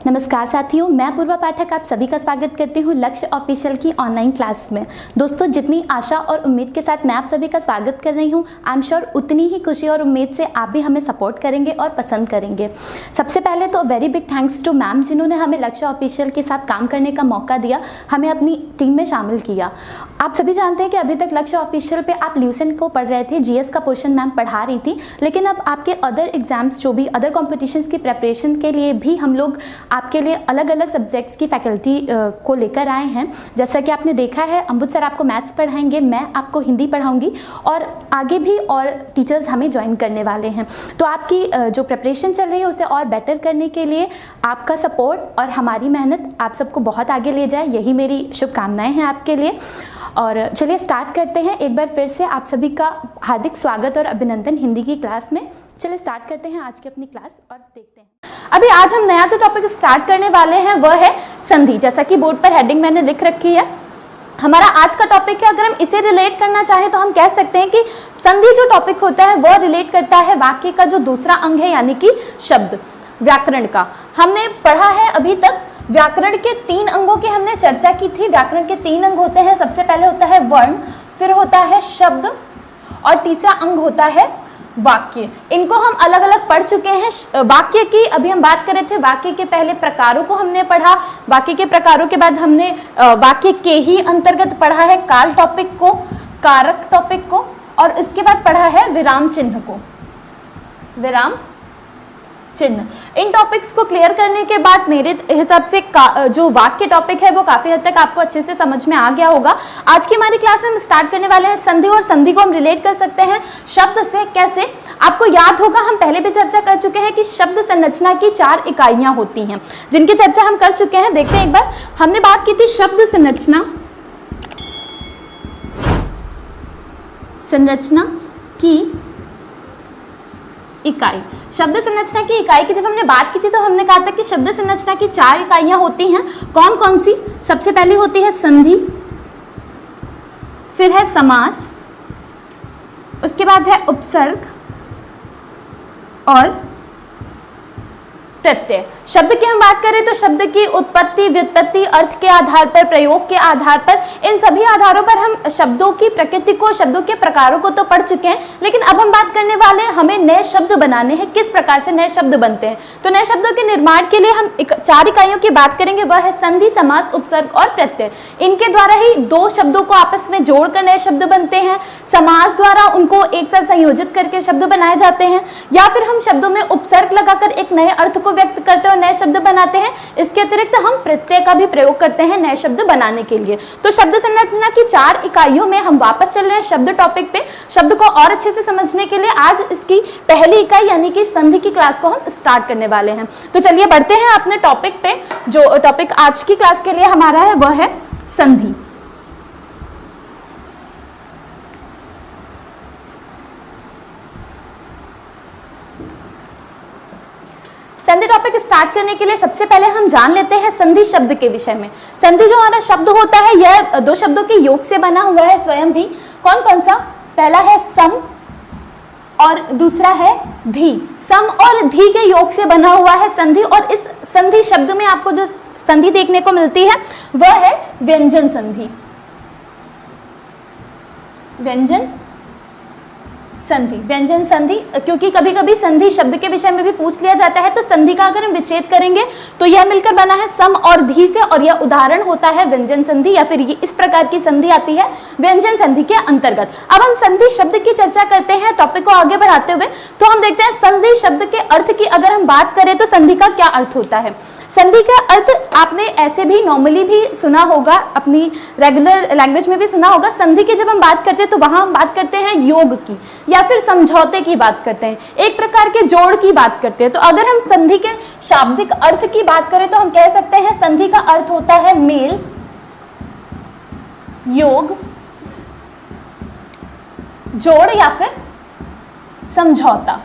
नमस्कार साथियों, मैं पूर्वा पाठक आप सभी का स्वागत करती हूँ लक्ष्य ऑफिशियल की ऑनलाइन क्लास में। दोस्तों, जितनी आशा और उम्मीद के साथ मैं आप सभी का स्वागत कर रही हूँ, आई एम श्योर उतनी ही खुशी और उम्मीद से आप भी हमें सपोर्ट करेंगे और पसंद करेंगे। सबसे पहले तो very big thanks to ma'am, जिन्होंने हमें लक्ष्य ऑफिशियल के साथ काम करने का मौका दिया, हमें अपनी टीम में शामिल किया। आप सभी जानते हैं कि अभी तक लक्ष्य ऑफिशियल पे आप ल्यूसेंट को पढ़ रहे थे, जीएस का पोर्शन मैम पढ़ा रही थी, लेकिन अब आपके अदर एग्जाम्स जो भी अदर कॉम्पिटिशन्स की प्रेपरेशन के लिए भी हम लोग आपके लिए अलग अलग सब्जेक्ट्स की फैकल्टी को लेकर आए हैं। जैसा कि आपने देखा है, अम्बुज सर आपको मैथ्स पढ़ाएंगे, मैं आपको हिंदी पढ़ाऊंगी और आगे भी और टीचर्स हमें ज्वाइन करने वाले हैं। तो आपकी जो प्रिपरेशन चल रही है उसे और बेटर करने के लिए आपका सपोर्ट और हमारी मेहनत आप सबको बहुत आगे ले जाए, यही मेरी शुभकामनाएं हैं आपके लिए। और चलिए स्टार्ट करते हैं। एक बार फिर से आप सभी का हार्दिक स्वागत और अभिनंदन हिंदी की क्लास में। चलिए स्टार्ट करते हैं आज की अपनी क्लास और देखते हैं। अभी आज हम नया जो टॉपिक स्टार्ट करने वाले हैं वह है संधि। जैसा कि बोर्ड पर हेडिंग मैंने लिख रखी है, हमारा आज का टॉपिक है। अगर हम इसे रिलेट करना चाहें तो हम कह सकते हैं कि संधि जो टॉपिक होता है वह रिलेट करता है वाक्य का जो दूसरा अंग है, यानी कि शब्द, व्याकरण का। हमने पढ़ा है अभी तक व्याकरण के 3 अंगों की हमने चर्चा की थी। व्याकरण के 3 अंग होते हैं। सबसे पहले होता है वर्ण, फिर होता है शब्द और तीसरा अंग होता है वाक्य। इनको हम अलग अलग पढ़ चुके हैं। वाक्य की अभी हम बात कर रहे थे, वाक्य के पहले प्रकारों को हमने पढ़ा, वाक्य के प्रकारों के बाद हमने वाक्य के ही अंतर्गत पढ़ा है काल टॉपिक को, कारक टॉपिक को, और इसके बाद पढ़ा है विराम चिन्ह को, विराम चिन्ह। इन टॉपिक्स को क्लियर करने के बाद मेरे हिसाब से जो वाक्य टॉपिक है वो काफी हद तक आपको अच्छे से समझ में आ गया होगा। आज की हमारी क्लास में हम स्टार्ट करने वाले हैं संधि, और संधि को हम रिलेट कर सकते हैं शब्द से। कैसे? आपको याद होगा, हम पहले भी चर्चा कर चुके हैं कि शब्द संरचना की 4 इकाइयां होती हैं, जिनकी चर्चा हम कर चुके हैं। देखते हैं एक बार। हमने बात की थी शब्द संरचना की इकाई। शब्द संरचना की इकाई की जब हमने बात की थी तो हमने कहा था कि शब्द संरचना की 4 इकाइयां होती हैं। कौन कौन सी? सबसे पहली होती है संधि, फिर है समास, उसके बाद है उपसर्ग और प्रत्यय। शब्द की हम बात करें तो शब्द की उत्पत्ति, व्युत्पत्ति, अर्थ के आधार पर, प्रयोग के आधार पर, इन सभी आधारों पर हम शब्दों की प्रकृति को, शब्दों के प्रकारों को तो पढ़ चुके हैं। लेकिन अब हम बात करने वाले हैं हमें नए शब्द बनाने हैं, किस प्रकार से नए शब्द बनते हैं। तो नए शब्दों के निर्माण के लिए हम 4 इकाइयों की बात करेंगे, वह है संधि, समास, उपसर्ग और प्रत्यय। इनके द्वारा ही 2 शब्दों को आपस में जोड़कर नए शब्द बनते हैं। समास द्वारा उनको एक साथ संयोजित करके शब्द बनाए जाते हैं, या फिर हम शब्दों में उपसर्ग लगाकर एक नए अर्थ को व्यक्त करते हैं और नए शब्द बनाते हैं। इसके अतिरिक्त हम प्रत्यय का भी प्रयोग करते हैं नए शब्द बनाने के लिए। तो शब्द संरचना की 4 इकाइयों में हम वापस चल रहे हैं शब्द टॉपिक पे। शब्द को और अच्छे से समझने के लिए आज इसकी पहली इकाई यानी कि संधि की क्लास को हम स्टार्ट करने वाले हैं। तो चलिए बढ़ते हैं अपने टॉपिक पे। जो टॉपिक आज की क्लास के लिए हमारा है वह है संधि। संधि टॉपिक स्टार्ट करने के लिए सबसे पहले हम जान लेते हैं संधि शब्द के विषय में। संधि जो हमारा शब्द होता है यह 2 शब्दों के योग से बना हुआ है स्वयं भी। कौन कौन सा? पहला है सम और दूसरा है धी। सम और धी के योग से बना हुआ है संधि, और इस संधि शब्द में आपको जो संधि देखने को मिलती है वह है व्यंजन संधि। व्यंजन संधि, व्यंजन संधि, क्योंकि कभी कभी संधि शब्द के विषय में भी पूछ लिया जाता है। तो संधि का अगर हम विच्छेद करेंगे तो यह मिलकर बना है सम और धी से, और यह उदाहरण होता है व्यंजन संधि, या फिर ये इस प्रकार की संधि आती है व्यंजन संधि के अंतर्गत। अब हम संधि शब्द की चर्चा करते हैं टॉपिक को आगे बढ़ाते हुए। तो हम देखते हैं संधि शब्द के अर्थ की अगर हम बात करें तो संधि का क्या अर्थ होता है। संधि का अर्थ आपने ऐसे भी नॉर्मली भी सुना होगा, अपनी रेगुलर लैंग्वेज में भी सुना होगा। संधि की जब हम बात करते हैं तो वहां हम बात करते हैं योग की, या फिर समझौते की बात करते हैं, एक प्रकार के जोड़ की बात करते हैं। तो अगर हम संधि के शाब्दिक अर्थ की बात करें तो हम कह सकते हैं संधि का अर्थ होता है मेल, योग, जोड़ या फिर समझौता।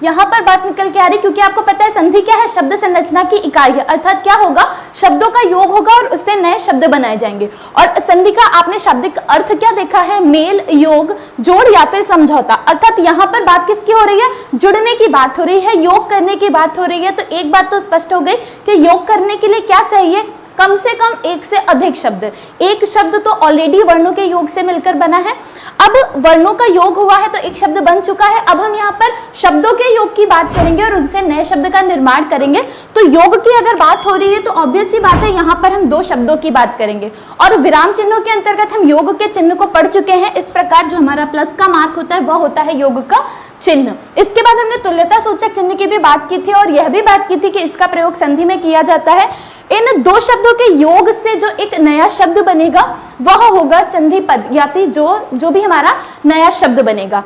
यहाँ पर बात निकल के आ रही, क्योंकि आपको पता है संधि क्या है, शब्द संरचना की इकाई है, अर्थात क्या होगा, शब्दों का योग होगा और उससे नए शब्द बनाए जाएंगे। और संधि का आपने शाब्दिक अर्थ क्या देखा है, मेल, योग, जोड़ या फिर समझौता। अर्थात यहाँ पर बात किसकी हो रही है, जुड़ने की बात हो रही है, योग करने की बात हो रही है। तो एक बात तो स्पष्ट हो गई कि योग करने के लिए क्या चाहिए, कम से कम एक से अधिक शब्द। एक शब्द तो ऑलरेडी वर्णों के योग से मिलकर बना है, अब वर्णों का योग हुआ है तो एक शब्द बन चुका है। अब हम यहाँ पर शब्दों के योग की बात करेंगे और उनसे नए शब्द का निर्माण करेंगे। तो योग की अगर बात हो रही है तो ऑब्वियस सी बात है, यहाँ पर हम दो शब्दों की बात करेंगे और विराम चिन्हों के अंतर्गत हम योग के चिन्ह को पढ़ चुके हैं। इस प्रकार जो हमारा प्लस का मार्क होता है वह होता है योग का चिन्ह। इसके बाद हमने तुल्यता सूचक चिन्ह की भी बात की थी और यह भी बात की थी कि इसका प्रयोग संधि में किया जाता है। इन दो शब्दों के योग से जो एक नया शब्द बनेगा वह होगा संधि पद या फिर जो भी हमारा नया शब्द बनेगा।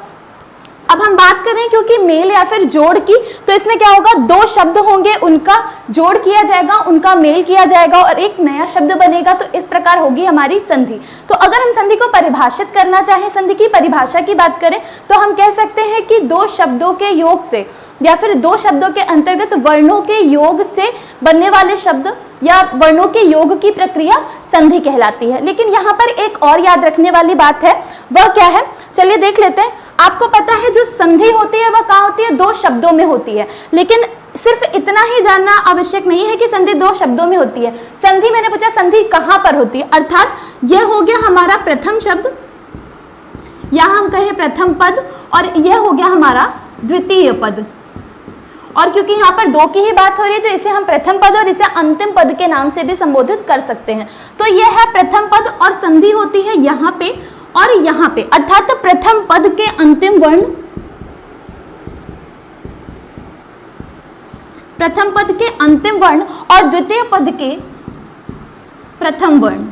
अब हम बात करें क्योंकि मेल या फिर जोड़ की, तो इसमें क्या होगा, दो शब्द होंगे, उनका जोड़ किया जाएगा, उनका मेल किया जाएगा और एक नया शब्द बनेगा। तो इस प्रकार होगी हमारी संधि। तो अगर हम संधि को परिभाषित करना चाहें, संधि की परिभाषा की बात करें, तो हम कह सकते हैं कि दो शब्दों के योग से या फिर दो शब्दों के अंतर्गत वर्णों के योग से बनने वाले शब्द या वर्णों के योग की प्रक्रिया संधि कहलाती है। लेकिन यहाँ पर एक और याद रखने वाली बात है, वह क्या है, चलिए देख लेते हैं। आपको पता है जो संधि होती है वह कहाँ होती है, दो शब्दों में होती है। लेकिन सिर्फ इतना ही जानना आवश्यक नहीं है कि संधि दो शब्दों में होती है। संधि, मैंने पूछा संधि कहाँ पर होती है, अर्थात यह हो गया हमारा प्रथम शब्द या हम कहें प्रथम पद और यह हो गया हमारा द्वितीय पद। और क्योंकि यहाँ पर दो की ही बात हो रही है तो इसे हम प्रथम पद और इसे अंतिम पद के नाम से भी संबोधित कर सकते हैं। तो यह है प्रथम पद और संधि होती है यहाँ पे और यहाँ पे, अर्थात प्रथम पद के अंतिम वर्ण, प्रथम पद के अंतिम वर्ण और द्वितीय पद के प्रथम वर्ण।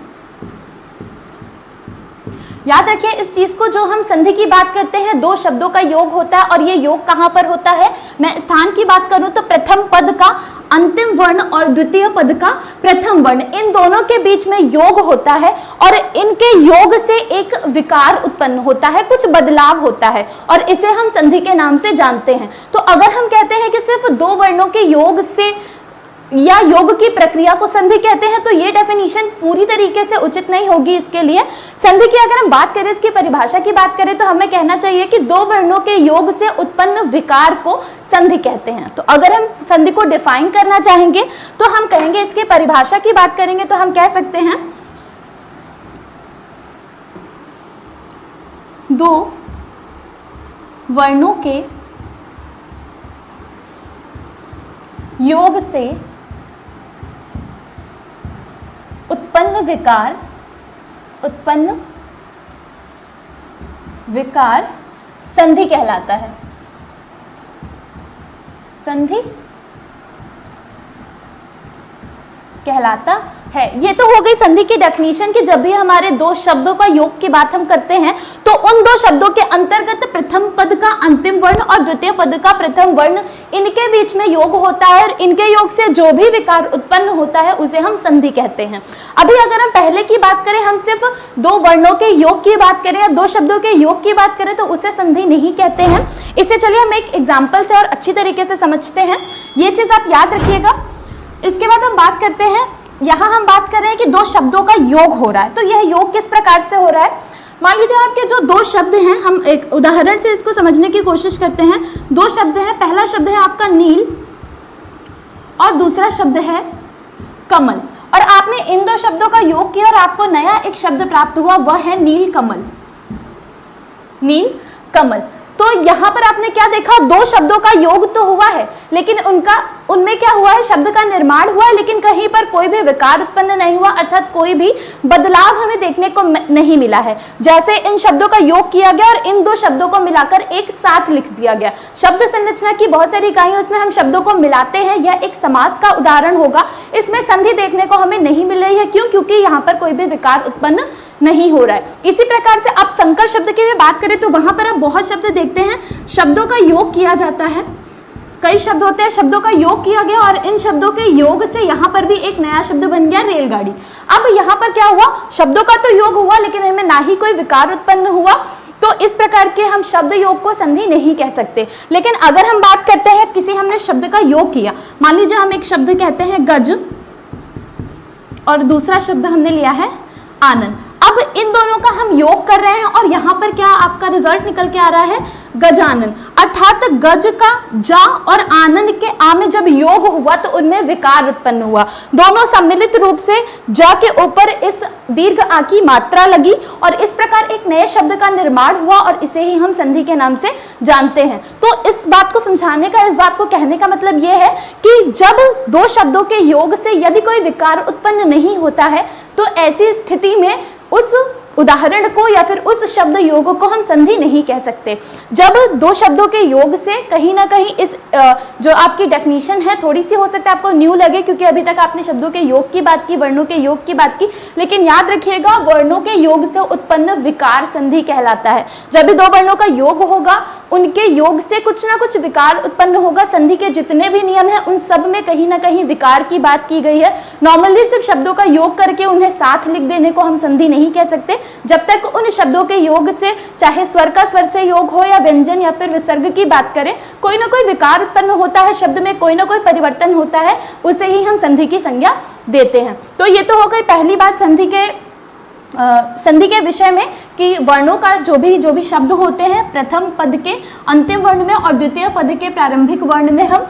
याद रखिए इस चीज को, जो हम संधि की बात करते हैं दो शब्दों का योग होता है और ये योग कहां पर होता है, मैं स्थान की बात करूं तो प्रथम पद का अंतिम वर्ण और द्वितीय पद का प्रथम वर्ण, इन दोनों के बीच में योग होता है और इनके योग से एक विकार उत्पन्न होता है, कुछ बदलाव होता है और इसे हम संधि के नाम से जानते हैं। तो अगर हम कहते हैं कि सिर्फ दो वर्णों के योग से या योग की प्रक्रिया को संधि कहते हैं तो ये डेफिनेशन पूरी तरीके से उचित नहीं होगी। इसके लिए संधि की अगर हम बात करें, इसकी परिभाषा की बात करें, तो हमें कहना चाहिए कि दो वर्णों के योग से उत्पन्न विकार को संधि कहते हैं। तो अगर हम संधि को डिफाइन करना चाहेंगे तो हम कहेंगे, इसकी परिभाषा की बात करेंगे तो हम कह सकते हैं दो वर्णों के योग से उत्पन्न विकार संधि कहलाता है। संधि कहलाता है। ये तो हो गई संधि की डेफिनेशन कि जब भी हमारे दो शब्दों का योग की बात हम करते हैं तो उन दो शब्दों के अंतर्गत प्रथम पद का अंतिम वर्ण और द्वितीय पद का प्रथम वर्ण, इनके बीच में योग होता है और इनके योग से जो भी विकार उत्पन्न होता है उसे हम संधि कहते हैं। अभी अगर हम पहले की बात करें, हम सिर्फ दो वर्णों के योग की बात करें या दो शब्दों के योग की बात करें तो उसे संधि नहीं कहते हैं। इसे चलिए हम एक एग्जाम्पल से और अच्छी तरीके से समझते हैं, ये चीज आप याद रखिएगा। इसके बाद हम बात करते हैं, यहाँ हम बात कर रहे हैं कि दो शब्दों का योग हो रहा है, तो यह योग किस प्रकार से हो रहा है। मान लीजिए आपके जो दो शब्द हैं, हम एक उदाहरण से इसको समझने की कोशिश करते हैं। दो शब्द हैं, पहला शब्द है आपका नील और दूसरा शब्द है कमल, और आपने इन दो शब्दों का योग किया और आपको नया एक शब्द प्राप्त हुआ, वह है नील कमल। नील कमल, तो यहाँ पर आपने क्या देखा, दो शब्दों का योग तो हुआ है लेकिन उनमें क्या हुआ है, शब्द का निर्माण हुआ है लेकिन कहीं पर कोई भी विकार उत्पन्न नहीं हुआ, अर्थात कोई भी बदलाव हमें देखने को नहीं मिला है। जैसे इन शब्दों का योग किया गया और इन दो शब्दों को मिलाकर एक साथ लिख दिया गया। शब्द संरचना की बहुत सारी इकाइयां, उसमें हम शब्दों को मिलाते हैं, यह एक समास का उदाहरण होगा। इसमें संधि देखने को हमें नहीं मिल रही है, क्यों, क्योंकि यहाँ पर कोई भी विकार उत्पन्न नहीं हो रहा है। इसी प्रकार से आप संकर शब्द की भी बात करें तो वहां पर आप बहुत शब्द देखते हैं, शब्दों का योग किया जाता है, कई शब्द होते हैं, शब्दों का योग किया गया और इन शब्दों के योग से यहाँ पर भी एक नया शब्द बन गया, रेलगाड़ी। अब यहाँ पर क्या हुआ, शब्दों का तो योग हुआ लेकिन इनमें ना ही कोई विकार उत्पन्न हुआ तो इस प्रकार के हम शब्द योग को संधि नहीं कह सकते। लेकिन अगर हम बात करते हैं किसी हमने शब्द का योग किया, मान लीजिए हम एक शब्द कहते हैं गज और दूसरा शब्द हमने लिया है आनंद। अब इन दोनों का हम योग कर रहे हैं और यहाँ पर क्या आपका रिजल्ट निकल के आ रहा है, गजानन। अर्थात गज का जा और आनंद के आ में जब योग हुआ तो उनमें विकार उत्पन्न हुआ। दोनों सम्मिलित रूप से जा के ऊपर इस दीर्घ आ की मात्रा लगी और इस प्रकार एक नए शब्द का निर्माण हुआ और इसे ही हम संधि के नाम से जानते हैं। तो इस बात को समझाने का, इस बात को कहने का मतलब यह है कि जब दो शब्दों के योग से यदि कोई विकार उत्पन्न नहीं होता है तो ऐसी स्थिति में उस उदाहरण को या फिर उस शब्द योग को हम संधि नहीं कह सकते। जब दो शब्दों के योग से कहीं ना कहीं इस जो आपकी डेफिनेशन है थोड़ी सी हो सकता है आपको न्यू लगे, क्योंकि अभी तक आपने शब्दों के योग की बात की, वर्णों के योग की बात की, लेकिन याद रखिएगा वर्णों के योग से उत्पन्न विकार संधि कहलाता है। जब भी दो वर्णों का योग होगा उनके योग से कुछ ना कुछ विकार उत्पन्न होगा। संधि के जितने भी नियम हैं उन सब में कहीं ना कहीं विकार की बात की गई है। नॉर्मली सिर्फ शब्दों का योग करके उन्हें साथ लिख देने को हम संधि नहीं कह सकते जब तक उन शब्दों के योग से, चाहे स्वर का स्वर से योग हो या व्यंजन या फिर विसर्ग की बात करें, कोई ना कोई विकार उत्पन्न होता है, शब्द में कोई ना कोई परिवर्तन होता है, उसे ही हम संधि की संज्ञा देते हैं। तो ये तो हो गई पहली बात संधि के विषय में कि वर्णों का जो भी शब्द होते हैं प्रथम पद के अंतिम वर्ण में और द्वितीय पद के प्रारंभिक वर्ण में हम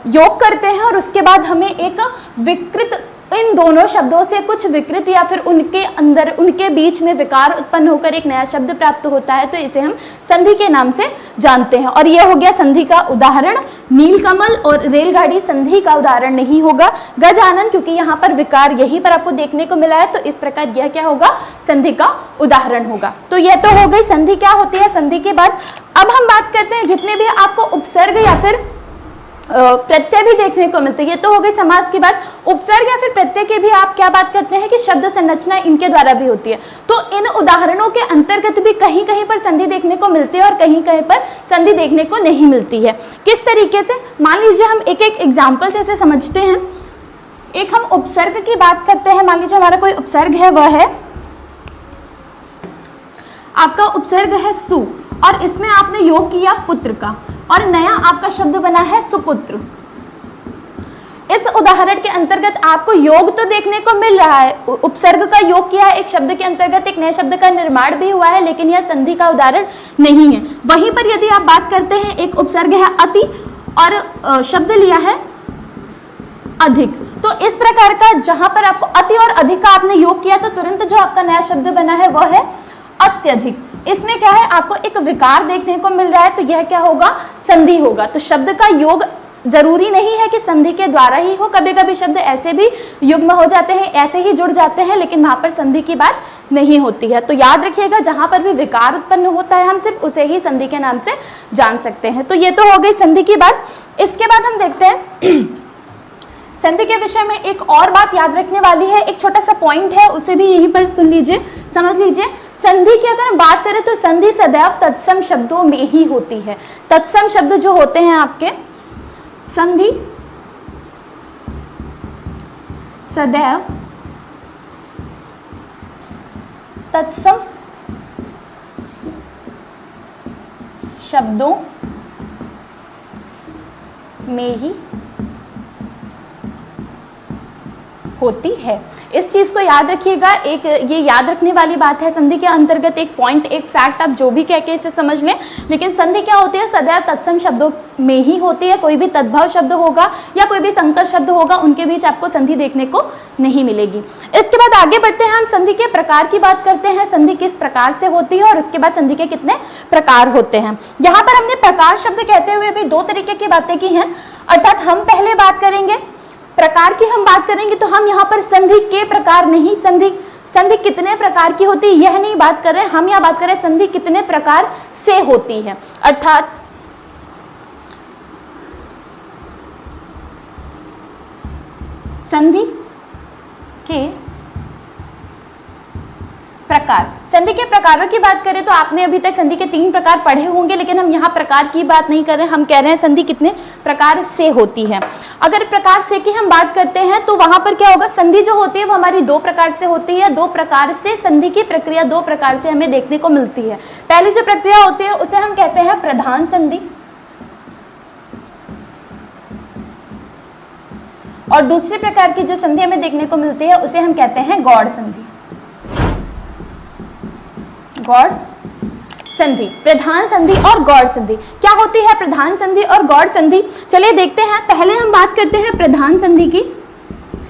योग करते हैं और उसके बाद हमें एक विकृत, इन दोनों शब्दों से कुछ विकृत या फिर उनके अंदर उनके बीच में विकार उत्पन्न होकर एक नया शब्द प्राप्त होता है, तो इसे हम संधि के नाम से जानते हैं। और यह हो गया संधि का उदाहरण। नीलकमल और रेलगाड़ी संधि का उदाहरण नहीं होगा। गजानन, क्योंकि यहाँ पर विकार यहीं पर आपको देखने को मिला है, तो इस प्रकार यह क्या होगा, संधि का उदाहरण होगा। तो यह तो हो गई संधि क्या होती है। संधि के बाद अब हम बात करते हैं जितने भी आपको उपसर्ग या फिर प्रत्यय भी देखने को मिलते हैं। ये तो हो गई समास की बात। उपसर्ग या फिर प्रत्यय के भी आप क्या बात करते हैं कि शब्द संरचना इनके द्वारा भी होती है। तो इन उदाहरणों के अंतर्गत भी कहीं कहीं पर संधि देखने को मिलती है और कहीं कहीं पर संधि देखने को नहीं मिलती है। किस तरीके से, मान लीजिए हम एक एक एग्जाम्पल से इसे समझते हैं। एक हम उपसर्ग की बात करते हैं। मान लीजिए हमारा कोई उपसर्ग है, वह है आपका उपसर्ग है सु और इसमें आपने योग किया पुत्र का और नया आपका शब्द बना है सुपुत्र। इस उदाहरण के अंतर्गत आपको योग तो देखने को मिल रहा है, उपसर्ग का योग किया है, एक शब्द के अंतर्गत एक नए शब्द का निर्माण भी हुआ है, लेकिन यह संधि का उदाहरण नहीं है। वहीं पर यदि आप बात करते हैं, एक उपसर्ग है अति और शब्द लिया है अधिक, तो इस प्रकार का जहां पर आपको अति और अधिक का आपने योग किया तो तुरंत जो आपका नया शब्द बना है वह है अत्यधिक। इसमें क्या है, आपको एक विकार देखने को मिल रहा है, तो यह क्या होगा, संधि होगा। तो शब्द का योग जरूरी नहीं है कि संधि के द्वारा ही हो, कभी कभी शब्द ऐसे भी युग्म हो जाते हैं, ऐसे ही जुड़ जाते हैं, लेकिन वहां पर संधि की बात नहीं होती है। तो याद रखिएगा जहां पर भी विकार उत्पन्न होता है हम सिर्फ उसे ही संधि के नाम से जान सकते हैं। तो ये तो हो गई संधि की बात। इसके बाद हम देखते हैं संधि के विषय में एक और बात याद रखने वाली है, एक छोटा सा पॉइंट है, उसे भी यहीं पर सुन लीजिए, समझ लीजिए। संधि की अगर हम बात करें तो संधि सदैव तत्सम शब्दों में ही होती है। तत्सम शब्द जो होते हैं आपके, संधि सदैव तत्सम शब्दों में ही होती है। इस चीज को याद रखिएगा, एक ये याद रखने वाली बात है। संधि के अंतर्गत एक पॉइंट, एक फैक्ट आप जो भी कह के इसे समझ लें, लेकिन संधि क्या होती है, सदैव तत्सम शब्दों में ही होती है। कोई भी तद्भव शब्द होगा या कोई भी संकर शब्द होगा, उनके बीच आपको संधि देखने को नहीं मिलेगी। इसके बाद आगे बढ़ते हैं, हम संधि के प्रकार की बात करते हैं, संधि किस प्रकार से होती है और उसके बाद संधि के कितने प्रकार होते हैं। यहाँ पर हमने प्रकार शब्द कहते हुए भी दो तरीके की बातें की हैं, अर्थात हम पहले बात करेंगे प्रकार की, हम बात करेंगे तो हम यहाँ पर संधि के प्रकार नहीं, संधि कितने प्रकार की होती है यह नहीं बात कर रहे, हम यहाँ बात कर रहे हैं संधि कितने प्रकार से होती है। अर्थात संधि के प्रकार, संधि के प्रकारों की बात करें तो आपने अभी तक संधि के 3 प्रकार पढ़े होंगे, लेकिन हम यहाँ प्रकार की बात नहीं कर रहे हैं, हम कह रहे हैं संधि कितने प्रकार से होती है। अगर प्रकार से की हम बात करते हैं तो वहां पर क्या होगा, संधि जो होती है वो हमारी 2 प्रकार से होती है। 2 प्रकार से संधि की प्रक्रिया 2 प्रकार से हमें देखने को मिलती है। पहली जो प्रक्रिया होती है उसे हम कहते हैं प्रधान संधि, और दूसरी प्रकार की जो संधि हमें देखने को मिलती है उसे हम कहते हैं गौड़ संधि। गौड़ संधि, प्रधान संधि और गौड़ संधि। क्या होती है प्रधान संधि और गौड़ संधि, चलिए देखते हैं। पहले हम बात करते हैं प्रधान संधि की,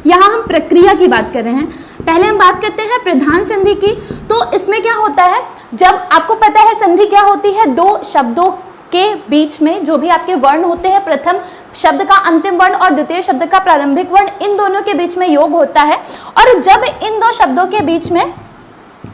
यहाँ हम प्रक्रिया की बात कर रहे हैं। पहले हम बात करते हैं प्रधान संधि की। तो इसमें क्या होता है, जब आपको पता है संधि क्या होती है, 2 शब्दों के बीच में जो भी आपके वर्ण होते हैं, प्रथम शब्द का अंतिम वर्ण और द्वितीय शब्द का प्रारंभिक वर्ण, इन दोनों के बीच में योग होता है। और जब इन 2 शब्दों के बीच में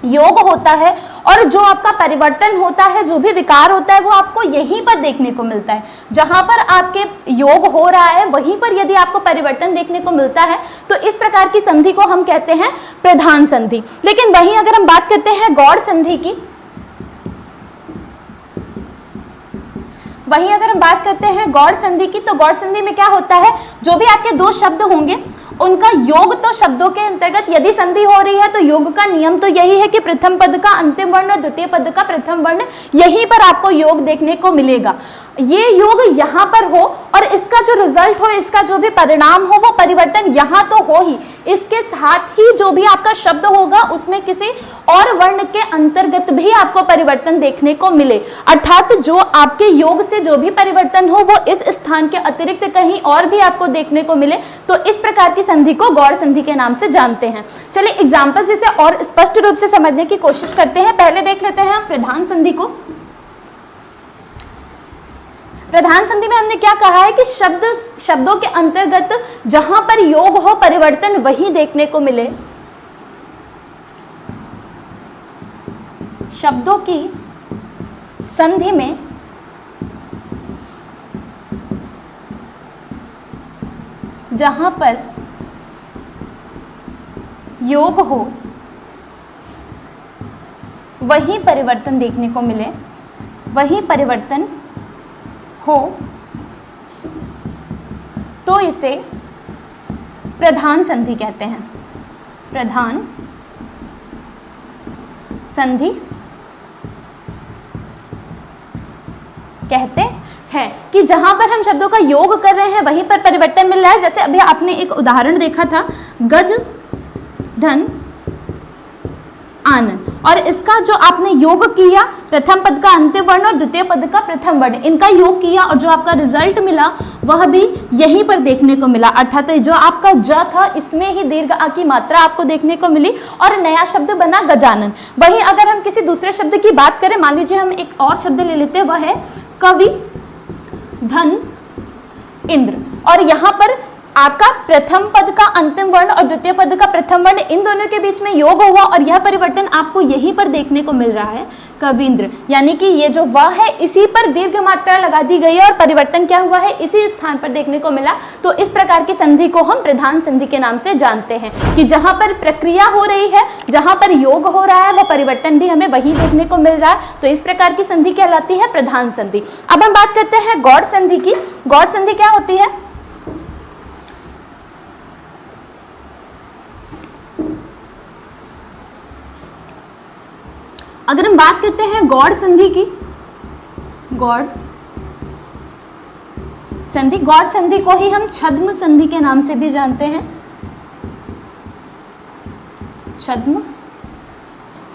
योग होता है और जो आपका परिवर्तन होता है, जो भी विकार होता है, वो आपको यहीं पर देखने को मिलता है। जहां पर आपके योग हो रहा है वहीं पर यदि आपको परिवर्तन देखने को मिलता है तो इस प्रकार की संधि को हम कहते हैं प्रधान संधि। लेकिन वहीं अगर हम बात करते हैं गौड़ संधि की, वहीं अगर हम बात करते हैं गौड़ संधि की, तो गौड़ संधि में क्या होता है, जो भी आपके 2 शब्द होंगे उनका योग तो शब्दों के अंतर्गत यदि संधि हो रही है तो योग का नियम तो यही है कि प्रथम पद का अंतिम वर्ण और द्वितीय पद का प्रथम वर्ण, यहीं पर आपको योग देखने को मिलेगा। ये योग यहाँ पर हो और इसका जो रिजल्ट हो, इसका जो भी परिणाम हो, वो परिवर्तन यहाँ तो हो ही, इसके साथ ही जो भी आपका शब्द होगा उसमें किसी और वर्ण के अंतर्गत भी आपको परिवर्तन देखने को मिले। अर्थात जो आपके योग से जो भी परिवर्तन हो वो इस स्थान के अतिरिक्त कहीं और भी आपको देखने को मिले, तो इस प्रकार की संधि को गौड़ संधि के नाम से जानते हैं। चलिए एग्जाम्पल इसे और स्पष्ट रूप से समझने की कोशिश करते हैं। पहले देख लेते हैं हम प्रधान संधि को। प्रधान संधि में हमने क्या कहा है कि शब्दों के अंतर्गत जहां पर योग हो, परिवर्तन वही देखने को मिले। शब्दों की संधि में जहां पर योग हो वही परिवर्तन देखने को मिले, वही परिवर्तन हो, तो इसे प्रधान संधि कहते हैं। प्रधान संधि कहते हैं कि जहां पर हम शब्दों का योग कर रहे हैं वहीं पर परिवर्तन मिल रहा है। जैसे अभी आपने एक उदाहरण देखा था, गज धन आनंद, और इसका जो आपने योग किया, प्रथम पद का अंतिम वर्ण और द्वितीय पद का प्रथम वर्ण, इनका योग किया और जो आपका रिजल्ट मिला वह भी यहीं पर देखने को मिला। अर्थात जो आपका ज था इसमें ही दीर्घ आ की मात्रा आपको देखने को मिली और नया शब्द बना गजानन। वहीं अगर हम किसी दूसरे शब्द की बात करें, मान लीजिए हम एक और शब्द ले लेते हैं, वह है कवि धन इंद्र, और यहाँ पर आपका प्रथम पद का अंतिम वर्ण और द्वितीय पद का प्रथम वर्ण, इन दोनों के बीच में योग हुआ और यह परिवर्तन आपको यहीं पर देखने को मिल रहा है, कविंद्र। यानी कि ये जो वह है इसी पर दीर्घ मात्रा लगा दी गई है और परिवर्तन क्या हुआ है, इसी स्थान पर देखने को मिला। तो इस प्रकार की संधि को हम प्रधान संधि के नाम से जानते हैं कि जहां पर प्रक्रिया हो रही है, जहां पर योग हो रहा है, वह परिवर्तन भी हमें वही देखने को मिल रहा है। तो इस प्रकार की संधि कहलाती है प्रधान संधि। अब हम बात करते हैं गौड़ संधि की। गौड़ संधि क्या होती है? अगर हम बात करते हैं गौड़ संधि की, गौड़ संधि को ही हम छद्म संधि के नाम से भी जानते हैं। छद्म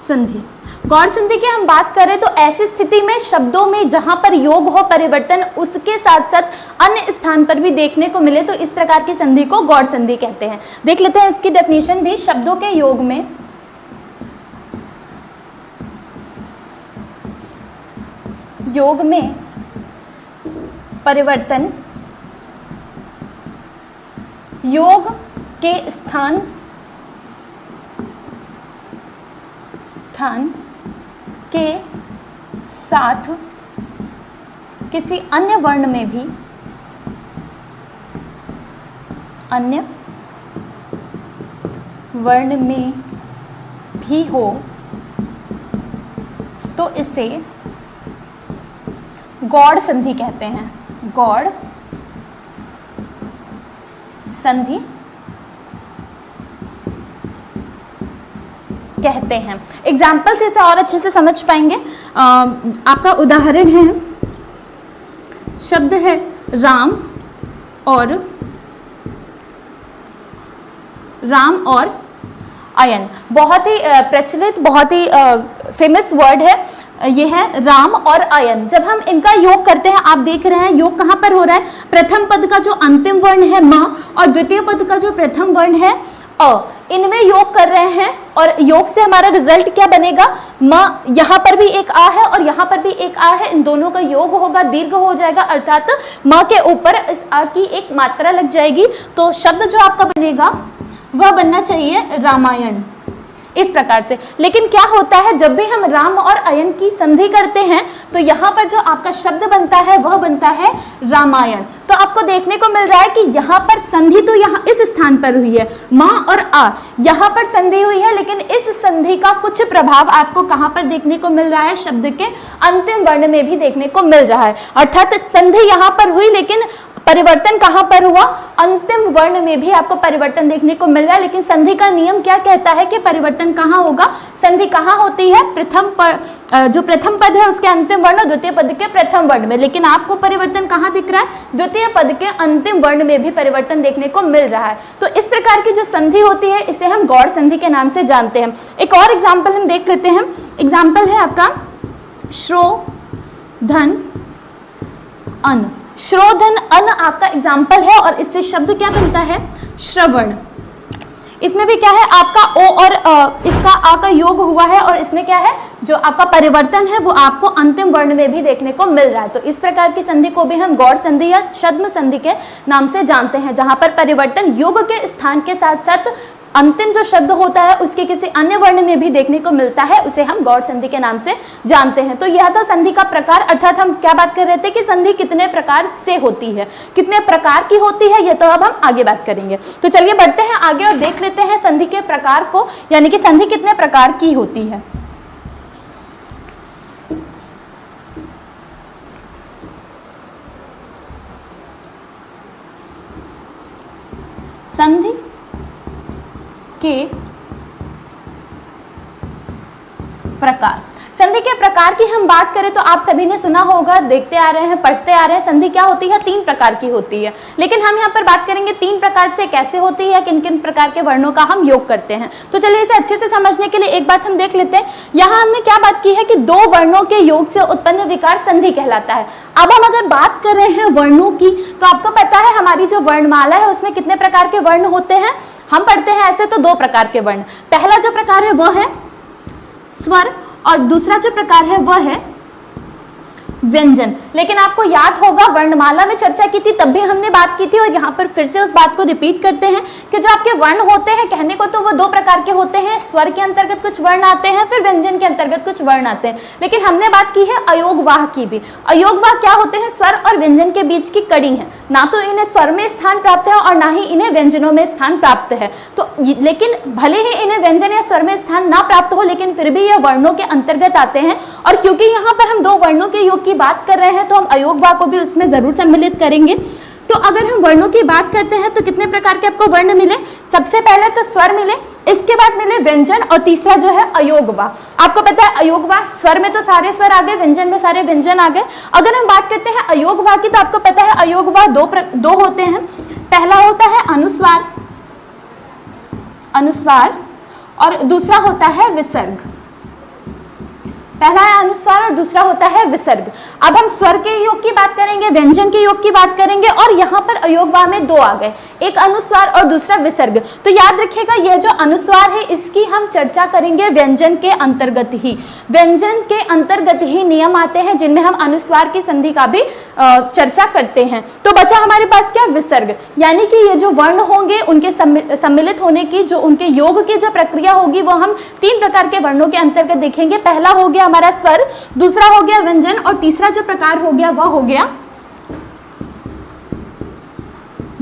संधि, गौड़ संधि की हम बात करें तो ऐसी स्थिति में शब्दों में जहां पर योग हो, परिवर्तन उसके साथ साथ अन्य स्थान पर भी देखने को मिले, तो इस प्रकार की संधि को गौड़ संधि कहते हैं। देख लेते हैं इसकी डेफिनेशन भी। शब्दों के योग में परिवर्तन योग के स्थान के साथ किसी अन्य वर्ण में भी हो तो इसे गौड़ संधि कहते हैं, गौड़ संधि कहते हैं। एग्जाम्पल से इसे और अच्छे से समझ पाएंगे। आपका उदाहरण है, शब्द है राम और अयन। बहुत ही प्रचलित, बहुत ही फेमस वर्ड है ये, है राम और अयन। जब हम इनका योग करते हैं, आप देख रहे हैं योग कहाँ पर हो रहा है, प्रथम पद का जो अंतिम वर्ण है म और द्वितीय पद का जो प्रथम वर्ण है अ, इनमें योग कर रहे हैं और योग से हमारा रिजल्ट क्या बनेगा, म, यहाँ पर भी एक आ है और यहाँ पर भी एक आ है, इन दोनों का योग होगा, दीर्घ हो जाएगा, अर्थात म के ऊपर इस आ की एक मात्रा लग जाएगी। तो शब्द जो आपका बनेगा वह बनना चाहिए रामायण, इस प्रकार से। लेकिन क्या होता है, जब भी हम राम और अयन की संधि करते हैं तो यहाँ पर जो आपका शब्द बनता है वह बनता है रामायण। तो आपको देखने को मिल रहा है कि यहाँ पर संधि तो यहाँ इस स्थान पर हुई है, माँ और आ, यहाँ पर संधि हुई है, लेकिन इस संधि का कुछ प्रभाव आपको कहाँ पर देखने को मिल रहा है, शब्द के अंतिम वर्ण में भी देखने को मिल रहा है। अर्थात संधि यहाँ पर हुई, लेकिन परिवर्तन कहाँ पर हुआ, अंतिम वर्ण में भी आपको परिवर्तन देखने को मिल रहा है। लेकिन संधि का नियम क्या कहता है कि परिवर्तन कहाँ होगा, संधि कहाँ होती है, जो प्रथम पद है उसके अंतिम वर्ण और द्वितीय पद के प्रथम वर्ण में। लेकिन आपको परिवर्तन कहाँ दिख रहा है, द्वितीय पद के अंतिम वर्ण में भी परिवर्तन देखने को मिल रहा है। तो इस प्रकार की जो संधि होती है इसे हम गौड़ संधि के नाम से जानते हैं। एक और एग्जाम्पल हम देख लेते हैं। एग्जाम्पल है आपका श्रो धन अन। श्रोधन अन आपका एग्जाम्पल है और इससे शब्द क्या बनता है, श्रवण। इसमें भी क्या है, आपका ओ और इसका आ का योग हुआ है और इसमें क्या है, जो आपका परिवर्तन है वो आपको अंतिम वर्ण में भी देखने को मिल रहा है। तो इस प्रकार की संधि को भी हम गौड़ संधि या छद्म संधि के नाम से जानते हैं, जहां पर परिवर्तन योग के स्थान के साथ साथ अंतिम जो शब्द होता है उसके किसी अन्य वर्ण में भी देखने को मिलता है, उसे हम गौड़ संधि के नाम से जानते हैं। तो यह था संधि का प्रकार, अर्थात हम क्या बात कर रहे थे कि संधि कितने प्रकार से होती है, कितने प्रकार की होती है, ये तो अब हम आगे बात करेंगे। तो चलिए बढ़ते हैं आगे और देख लेते हैं संधि के प्रकार को, यानी कि संधि कितने प्रकार की होती है। संधि के प्रकार, संधि के प्रकार की हम बात करें तो आप सभी ने सुना होगा, देखते आ रहे हैं, पढ़ते आ रहे हैं, संधि क्या होती है, 3 प्रकार की होती है। लेकिन हम यहाँ पर बात करेंगे 3 प्रकार से कैसे होती है, किन किन प्रकार के वर्णों का हम योग करते हैं। तो चलिए इसे अच्छे से समझने के लिए एक बात हम देख लेते हैं। यहाँ हमने क्या बात की है कि 2 वर्णों के योग से उत्पन्न विकार संधि कहलाता है। अब हम अगर बात कर रहे हैं वर्णों की, तो आपको पता है हमारी जो वर्णमाला है उसमें कितने प्रकार के वर्ण होते हैं, हम पढ़ते हैं ऐसे तो 2 प्रकार के वर्ण। पहला जो प्रकार है वह है स्वर और दूसरा जो प्रकार है वह है व्यंजन। लेकिन आपको याद होगा वर्णमाला में चर्चा की थी, तब भी हमने बात की थी और यहाँ पर फिर से उस बात को रिपीट करते हैं कि जो आपके वर्ण होते हैं, कहने को तो वो 2 प्रकार के होते हैं, स्वर के अंतर्गत कुछ वर्ण आते हैं, फिर व्यंजन के अंतर्गत कुछ वर्ण आते हैं। लेकिन हमने बात की है अयोगवाह की भी। अयोगवाह क्या होते हैं, स्वर और व्यंजन के बीच की कड़ी है, ना तो इन्हें स्वर में स्थान प्राप्त है और ना ही इन्हें व्यंजनों में स्थान प्राप्त है। तो लेकिन भले ही इन्हें व्यंजन या स्वर में स्थान ना प्राप्त हो, लेकिन फिर भी यह वर्णों के अंतर्गत आते हैं। और क्योंकि यहाँ पर हम 2 वर्णों के योग की बात कर रहे हैं तो हम अयोगवाह को भी उसमें जरूर सम्मिलित करेंगे। तो अगर हम वर्णों की बात करते हैं तो कितने प्रकार के आपको वर्ण मिले, सबसे पहले तो स्वर मिले, इसके बाद मिले व्यंजन और तीसरा जो है अयोगवाह। आपको पता है अयोगवाह, स्वर में तो सारे स्वर आ गए, व्यंजन में सारे व्यंजन आ गए। अगर हम बात करते हैं अयोगवाह की, तो आपको पता है अयोगवाह 2 होते हैं। पहला होता है अनुस्वार और दूसरा होता है विसर्ग। पहला है अनुस्वार और दूसरा होता है विसर्ग। अब हम स्वर के योग की बात करेंगे, व्यंजन के योग की बात करेंगे और यहाँ पर अयोगवाह में 2 आ गए, एक अनुस्वार और दूसरा विसर्ग। तो याद रखिएगा यह जो अनुस्वार है इसकी हम चर्चा करेंगे व्यंजन के अंतर्गत ही। व्यंजन के अंतर्गत ही नियम आते हैं जिनमें हम अनुस्वार की संधि का भी चर्चा करते हैं। तो बचा हमारे पास क्या, विसर्ग, यानी कि ये जो वर्ण होंगे उनके सम्मिलित होने की, जो उनके योग की जो प्रक्रिया होगी वो हम 3 प्रकार के वर्णों के अंतर्गत देखेंगे। पहला हो गया हमारा स्वर, दूसरा हो गया व्यंजन और तीसरा जो प्रकार हो गया वह हो गया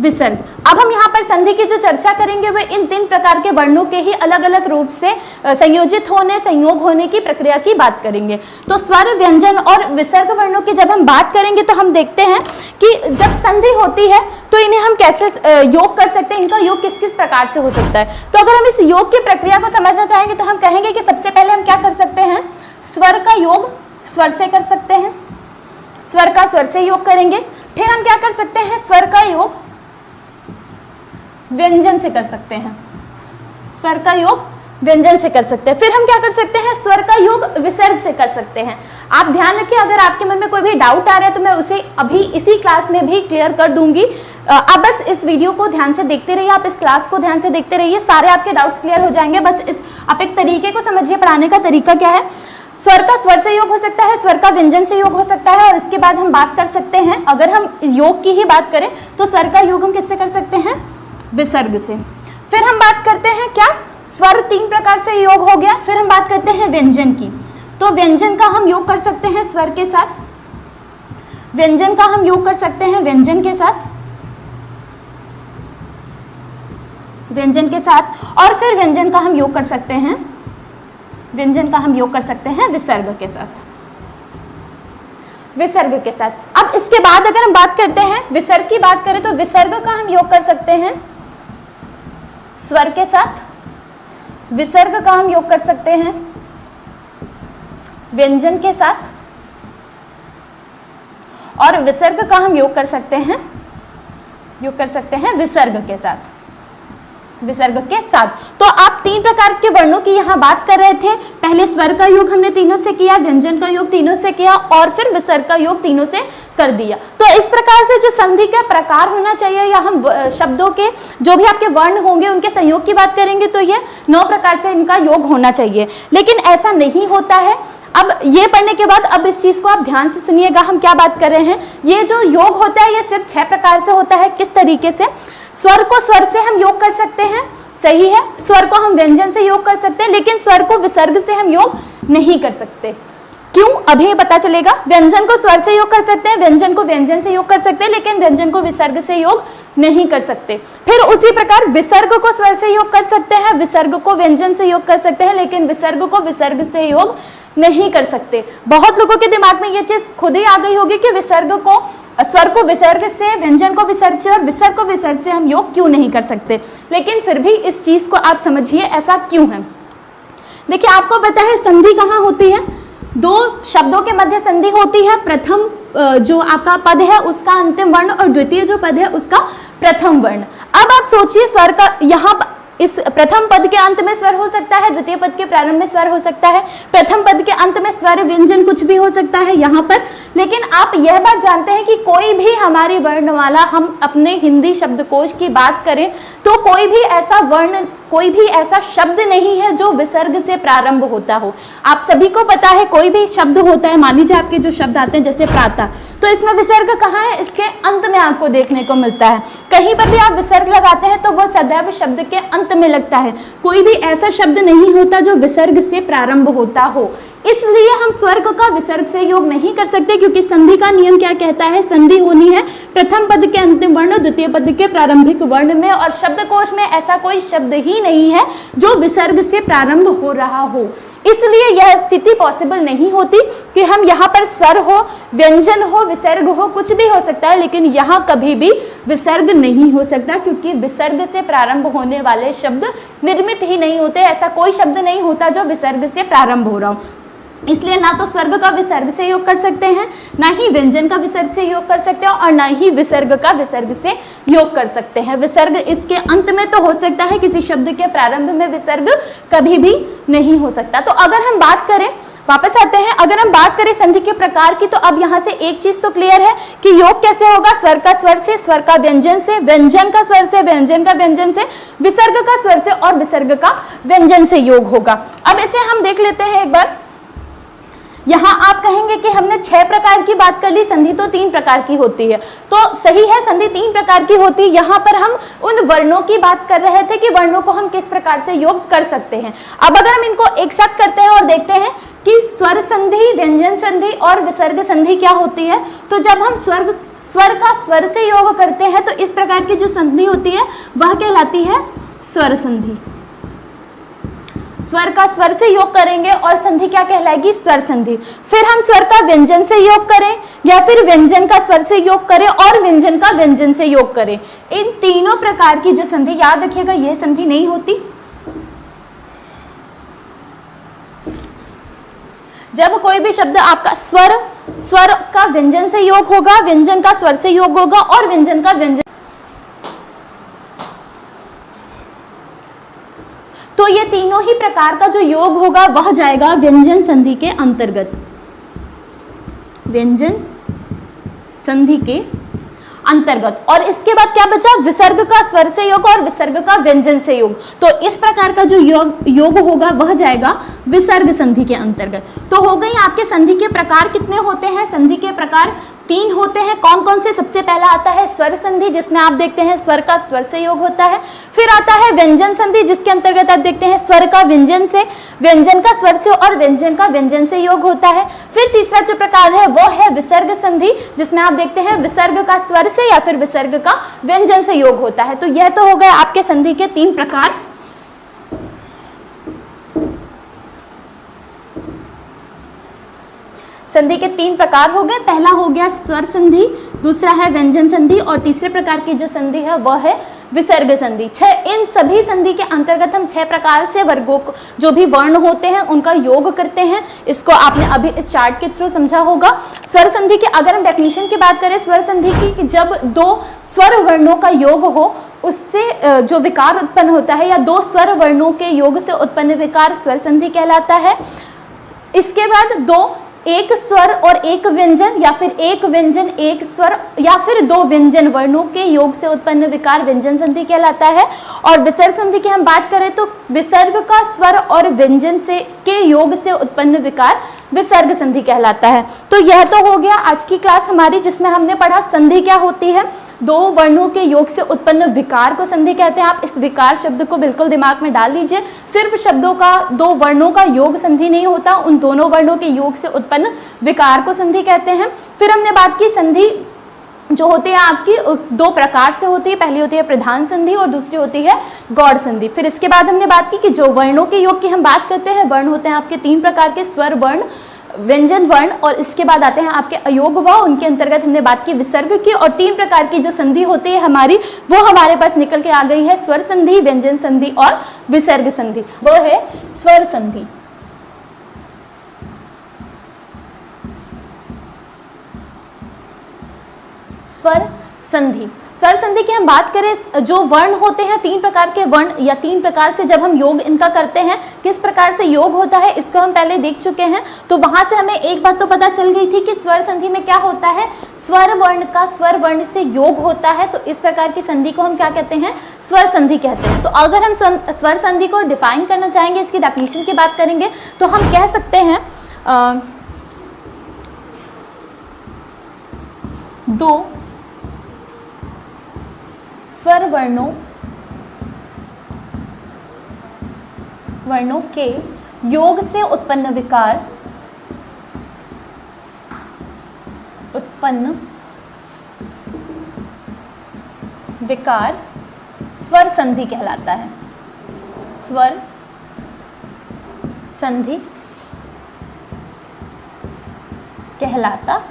विसर्ग। अब हम यहाँ पर संधि की जो चर्चा करेंगे वह इन 3 प्रकार के वर्णों के ही अलग अलग रूप से संयोजित होने, संयोग होने की प्रक्रिया की बात करेंगे। तो स्वर, व्यंजन और विसर्ग वर्णों की जब हम बात करेंगे तो हम देखते हैं कि जब संधि होती है तो इन्हें हम कैसे योग कर सकते हैं, इनका योग किस किस प्रकार से हो सकता है। तो अगर हम इस योग की प्रक्रिया को समझना चाहेंगे तो हम कहेंगे कि सबसे पहले हम क्या कर सकते हैं, स्वर का योग स्वर से कर सकते हैं, स्वर का स्वर से योग करेंगे। फिर हम क्या कर सकते हैं, स्वर का योग व्यंजन से कर सकते हैं, स्वर का योग व्यंजन से कर सकते हैं। फिर हम क्या कर सकते हैं, स्वर का योग विसर्ग से कर सकते हैं। आप ध्यान रखिए, अगर आपके मन में कोई भी डाउट आ रहा है तो मैं उसे अभी इसी क्लास में भी क्लियर कर दूंगी। आप बस इस वीडियो को ध्यान से देखते रहिए, आप इस क्लास को ध्यान से देखते रहिए, सारे आपके डाउट्स क्लियर हो जाएंगे। बस आप एक तरीके को समझिए, पढ़ाने का तरीका क्या है। स्वर का स्वर से योग हो सकता है, स्वर का व्यंजन से योग हो सकता है, और इसके बाद हम बात कर सकते हैं, अगर हम योग की ही बात करें तो स्वर का योग हम किससे कर सकते हैं, विसर्ग से। फिर हम बात करते हैं क्या, स्वर 3 प्रकार से योग हो गया। फिर हम बात करते हैं व्यंजन की। तो व्यंजन का हम योग कर सकते हैं स्वर के साथ, व्यंजन का हम योग कर सकते हैं व्यंजन के साथ, व्यंजन के साथ, और फिर व्यंजन का हम योग कर सकते हैं, व्यंजन का हम योग कर सकते हैं विसर्ग के साथ, विसर्ग के साथ। अब इसके बाद अगर हम बात करते हैं विसर्ग की बात करें तो विसर्ग का हम योग कर सकते हैं स्वर के साथ, विसर्ग का हम योग कर सकते हैं व्यंजन के साथ, और विसर्ग का हम योग कर सकते हैं विसर्ग के साथ, विसर्ग के साथ। तो आप 3 प्रकार के वर्णों की यहाँ बात कर रहे थे। पहले स्वर का योग हमने तीनों से किया, व्यंजन का योग तीनों से किया, और फिर विसर्ग का योग तीनों से कर दिया। तो इस प्रकार से जो संधि का प्रकार होना चाहिए, या हम शब्दों के जो भी आपके वर्ण होंगे उनके संयोग की बात करेंगे तो ये 9 प्रकार से इनका योग होना चाहिए, लेकिन ऐसा नहीं होता है। अब ये पढ़ने के बाद अब इस चीज को आप ध्यान से सुनिएगा, हम क्या बात कर रहे हैं। ये जो योग होता है ये सिर्फ 6 प्रकार से होता है। किस तरीके से, स्वर को स्वर से हम योग कर सकते हैं, सही है, स्वर को हम व्यंजन से योग कर सकते हैं, लेकिन स्वर को विसर्ग से हम योग नहीं कर सकते। क्यों, अभी पता चलेगा। व्यंजन को स्वर से योग कर सकते हैं, व्यंजन को व्यंजन से योग कर सकते हैं, लेकिन व्यंजन को विसर्ग से योग नहीं कर सकते। फिर उसी प्रकार विसर्ग को स्वर से योग कर सकते हैं, विसर्ग को व्यंजन से योग कर सकते हैं, लेकिन विसर्ग को विसर्ग से योग नहीं कर सकते। बहुत लोगों के दिमाग में ये चीज खुद ही आ गई होगी कि विसर्ग को, स्वर को विसर्ग से, व्यंजन को विसर्ग से और विसर्ग को विसर्ग से हम योग क्यों नहीं कर सकते। लेकिन फिर भी इस चीज को आप समझिए ऐसा क्यों है। देखिए, आपको पता है संधि कहाँ होती है, 2 शब्दों के मध्य संधि होती है। प्रथम जो आपका पद है उसका अंतिम वर्ण, और द्वितीय जो पद है उसका प्रथम वर्ण। अब आप सोचिए, स्वर का यहाँ इस प्रथम पद के अंत में स्वर हो सकता है, द्वितीय पद के प्रारंभ में स्वर हो सकता है, प्रथम पद के अंत में स्वर व्यंजन कुछ भी हो सकता है यहाँ पर। लेकिन आप यह बात जानते हैं कि कोई भी हमारी वर्णमाला, हम अपने हिंदी शब्दकोश की बात करें तो कोई भी ऐसा वर्ण, कोई भी ऐसा शब्द नहीं है जो विसर्ग से प्रारंभ होता हो। आप सभी को पता है कोई भी शब्द होता है, मान लीजिए आपके जो शब्द आते हैं जैसे प्रातः, तो इसमें विसर्ग कहाँ है, इसके अंत में आपको देखने को मिलता है। कहीं पर भी आप विसर्ग लगाते हैं तो वह सदैव शब्द के अंत में लगता है। कोई भी ऐसा शब्द नहीं होता जो विसर्ग से प्रारंभ होता हो। इसलिए हम स्वर्ग का विसर्ग से योग नहीं कर सकते, क्योंकि संधि का नियम क्या कहता है, संधि होनी है प्रथम पद के अंतिम वर्ण, द्वितीय पद के प्रारंभिक वर्ण में, और शब्दकोश में ऐसा कोई शब्द ही नहीं है जो विसर्ग से प्रारंभ हो रहा हो। इसलिए यह स्थिति पॉसिबल नहीं होती कि हम यहाँ पर स्वर हो, व्यंजन हो, विसर्ग हो, कुछ भी हो सकता है, लेकिन यहाँ कभी भी विसर्ग नहीं हो सकता, क्योंकि विसर्ग से प्रारंभ होने वाले शब्द निर्मित ही नहीं होते। ऐसा कोई शब्द नहीं होता जो विसर्ग से प्रारंभ हो रहा हो। इसलिए ना तो स्वर्ग का विसर्ग से योग कर सकते हैं, ना ही व्यंजन का विसर्ग से योग कर सकते हैं, और ना ही विसर्ग का विसर्ग से योग कर सकते हैं। विसर्ग इसके अंत में तो हो सकता है, किसी शब्द के प्रारंभ में विसर्ग कभी भी नहीं हो सकता। तो अगर हम बात करें, वापस आते हैं, अगर हम बात करें संधि के प्रकार की, तो अब यहाँ से एक चीज तो क्लियर है कि योग कैसे होगा, स्वर का स्वर से, स्वर का व्यंजन से, व्यंजन का स्वर से, व्यंजन का व्यंजन से, विसर्ग का स्वर से और विसर्ग का व्यंजन से योग होगा। अब इसे हम देख लेते हैं एक बार। यहाँ आप कहेंगे कि हमने 6 प्रकार की बात कर ली, संधि तो 3 प्रकार की होती है। तो सही है, संधि 3 प्रकार की होती है। यहाँ पर हम उन वर्णों की बात कर रहे थे कि वर्णों को हम किस प्रकार से योग कर सकते हैं। अब अगर हम इनको एक साथ करते हैं और देखते हैं कि स्वर संधि, व्यंजन संधि और विसर्ग संधि क्या होती है, तो जब हम स्वर का स्वर से योग करते हैं तो इस प्रकार की जो संधि होती है वह कहलाती है स्वर संधि। स्वर का स्वर से योग करेंगे और संधि क्या कहलाएगी? स्वर संधि। फिर हम स्वर का व्यंजन से योग करें या फिर व्यंजन का स्वर से योग करें और व्यंजन का व्यंजन से योग करें, इन तीनों प्रकार की जो संधि, याद रखिएगा ये संधि नहीं होती। जब कोई भी शब्द आपका स्वर का व्यंजन से योग होगा, व्यंजन का स्वर से योग होगा और व्यंजन का व्यंजन, तो ये तीनों ही प्रकार का जो योग होगा वह जाएगा व्यंजन संधि के अंतर्गत। व्यंजन संधि के अंतर्गत। और इसके बाद क्या बचा? विसर्ग का स्वर से योग और विसर्ग का व्यंजन से योग। तो इस प्रकार का जो योग होगा वह जाएगा विसर्ग संधि के अंतर्गत। तो हो गई आपके संधि के प्रकार कितने होते हैं? संधि के प्रकार 3 होते हैं। कौन कौन से? सबसे पहला आता है स्वर संधि, जिसमें आप देखते हैं स्वर का स्वर से योग होता है। फिर आता है व्यंजन संधि, जिसके अंतर्गत आप देखते हैं स्वर का व्यंजन से, व्यंजन का स्वर से और व्यंजन का व्यंजन से योग होता है। फिर तीसरा जो प्रकार है वो है विसर्ग संधि, जिसमें आप देखते हैं विसर्ग का स्वर से या फिर विसर्ग का व्यंजन से योग होता है। तो यह तो हो गए आपके संधि के 3 प्रकार। संधि के 3 प्रकार हो गए। पहला हो गया स्वर संधि, दूसरा है व्यंजन संधि और तीसरे प्रकार की जो संधि है वह है विसर्ग संधि। इन सभी संधि के अंतर्गत हम 6 प्रकार से वर्गों को, जो भी वर्ण होते हैं उनका योग करते हैं। इसको आपने अभी इस चार्ट के थ्रू समझा होगा। स्वर संधि की अगर हम डेफिनेशन की बात करें स्वर संधि की, कि जब 2 स्वर वर्णों का योग हो उससे जो विकार उत्पन्न होता है, या 2 स्वर वर्णों के योग से उत्पन्न विकार स्वर संधि कहलाता है। इसके बाद एक स्वर और एक व्यंजन, या फिर एक व्यंजन एक स्वर, या फिर 2 व्यंजन वर्णों के योग से उत्पन्न विकार व्यंजन संधि कहलाता है। और विसर्ग संधि की हम बात करें तो विसर्ग का स्वर और व्यंजन से के योग से उत्पन्न विकार विसर्ग संधि कहलाता है। तो यह तो हो गया आज की क्लास हमारी, जिसमें हमने पढ़ा संधि क्या होती है। 2 वर्णों के योग से उत्पन्न विकार को संधि कहते हैं। आप इस विकार शब्द को बिल्कुल दिमाग में डाल लीजिए। सिर्फ शब्दों का 2 वर्णों का योग संधि नहीं होता, उन दोनों वर्णों के योग से उत्पन्न विकार को संधि कहते हैं। फिर हमने बात की संधि जो होती है आपकी 2 प्रकार से होती है। पहली होती है प्रधान संधि और दूसरी होती है गौड़ संधि। फिर इसके बाद हमने बात की कि जो वर्णों के योग की हम बात करते हैं, वर्ण होते हैं आपके 3 प्रकार के, स्वर वर्ण, व्यंजन वर्ण, और इसके बाद आते हैं आपके अयोग व। उनके अंतर्गत हमने बात की विसर्ग की। और 3 प्रकार की जो संधि होती है हमारी, वो हमारे पास निकल के आ गई है, स्वर संधि, व्यंजन संधि और विसर्ग संधि। वो है स्वर संधि। स्वर संधि। स्वर संधि की हम बात करें, जो वर्ण होते हैं 3 प्रकार के वर्ण, या 3 प्रकार से जब हम योग इनका करते हैं, किस प्रकार से योग होता है इसको हम पहले देख चुके हैं। तो वहां से हमें एक बात तो पता चल गई थी कि स्वर संधि में क्या होता है, स्वर वर्ण का स्वर वर्ण से योग होता है। तो इस प्रकार की संधि को हम क्या कहते हैं? स्वर संधि कहते हैं। तो अगर हम स्वर संधि को डिफाइन करना चाहेंगे, इसकी डेफिनेशन की बात करेंगे, तो हम कह सकते हैं 2 स्वर वर्णों के योग से उत्पन्न विकार स्वर संधि कहलाता है। स्वर संधि कहलाता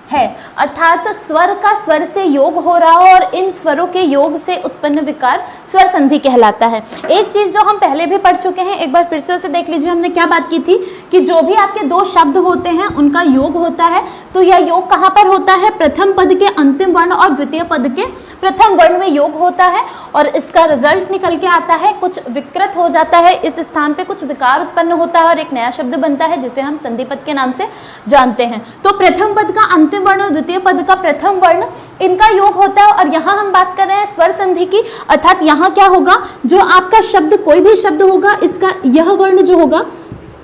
है। अर्थात स्वर का स्वर से योग हो रहा हो और इन स्वरों के योग से उत्पन्न विकार स्वर संधि कहलाता है। एक चीज जो हम पहले भी पढ़ चुके हैं, एक बार फिर से उसे देख लीजिए। हमने क्या बात की थी कि जो भी आपके 2 शब्द होते हैं उनका योग होता है, तो यह योग कहाँ पर होता है? प्रथम पद के अंतिम वर्ण और द्वितीय पद के प्रथम वर्ण में योग होता है, और इसका रिजल्ट निकल के आता है, कुछ विकृत हो जाता है, इस स्थान पे कुछ विकार उत्पन्न होता है और एक नया शब्द बनता है जिसे हम संधि पद के नाम से जानते हैं। तो प्रथम पद का अंतिम वर्ण और द्वितीय पद का प्रथम वर्ण, इनका योग होता है। और यहाँ हम बात कर रहे हैं स्वर संधि की, अर्थात यहाँ क्या होगा, जो आपका शब्द, कोई भी शब्द होगा, इसका यह वर्ण जो होगा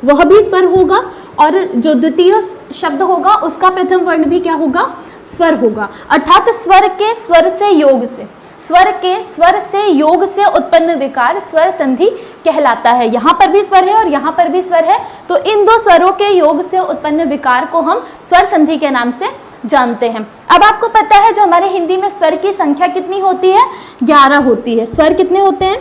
वह भी स्वर होगा, और जो द्वितीय शब्द होगा उसका प्रथम वर्ण भी क्या होगा? स्वर होगा। अर्थात स्वर के स्वर से योग से, स्वर के स्वर से योग से उत्पन्न विकार स्वर संधि कहलाता है। यहाँ पर भी स्वर है और यहाँ पर भी स्वर है, तो इन 2 स्वरों के योग से उत्पन्न विकार को हम स्वर संधि के नाम से जानते हैं। अब आपको पता है जो हमारे हिंदी में स्वर की संख्या कितनी होती है, 11 होती है। स्वर कितने होते हैं,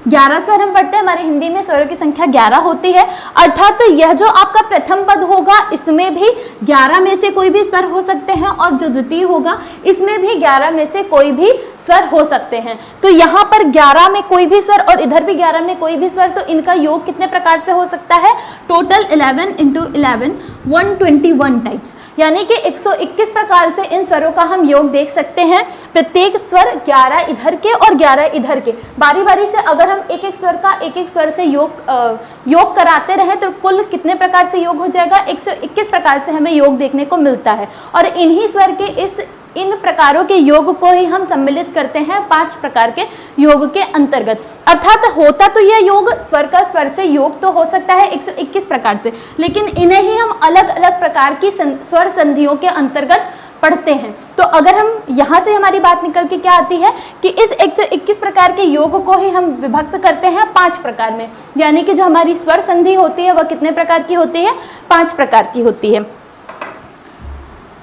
11 स्वर हम पढ़ते हैं, हमारे हिंदी में स्वरों की संख्या 11 होती है। अर्थात यह जो आपका प्रथम पद होगा इसमें भी 11 में से कोई भी स्वर हो सकते हैं, और जो द्वितीय होगा इसमें भी 11 में से कोई भी स्वर हो सकते हैं। तो यहाँ पर 11 में कोई भी स्वर और इधर भी 11 में कोई भी स्वर, तो इनका योग कितने प्रकार से हो सकता है, टोटल 11 × 11 121 टाइप्स, यानी कि 121 प्रकार से इन स्वरों का हम योग देख सकते हैं। प्रत्येक स्वर 11 इधर के और 11 इधर के, बारी बारी से अगर हम एक एक स्वर का एक एक स्वर से योग कराते रहे तो कुल कितने प्रकार से योग हो जाएगा, 121 प्रकार से हमें योग देखने को मिलता है। और इन्हीं स्वर के इन प्रकारों के योग को ही हम सम्मिलित करते हैं 5 प्रकार के योग के अंतर्गत। अर्थात होता तो यह योग स्वर का स्वर से योग तो हो सकता है 121 प्रकार से, लेकिन इन्हें ही हम अलग अलग प्रकार की स्वर संधियों के अंतर्गत पढ़ते हैं। तो अगर हम यहाँ से हमारी बात निकल के क्या आती है कि इस 121 प्रकार के योग को ही हम विभक्त करते हैं 5 प्रकार में, यानी कि जो हमारी स्वर संधि होती है वह कितने प्रकार की होती है, 5 प्रकार की होती है।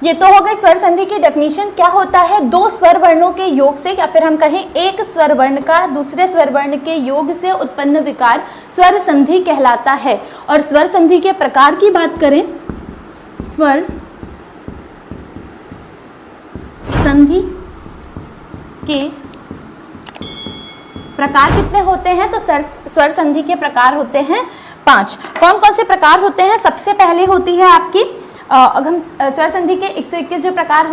ये तो हो गई स्वर संधि की डेफिनेशन। क्या होता है, 2 स्वर वर्णों के योग से या फिर हम कहें एक स्वर वर्ण का दूसरे स्वर वर्ण के योग से उत्पन्न विकार स्वर संधि कहलाता है। और स्वर संधि के प्रकार की बात करें, स्वर संधि के प्रकार कितने होते हैं, तो स्वर संधि के प्रकार होते हैं 5। कौन कौन से प्रकार होते हैं, सबसे पहले होती है आपकी अगर हम स्वर संधि के 121 जो प्रकार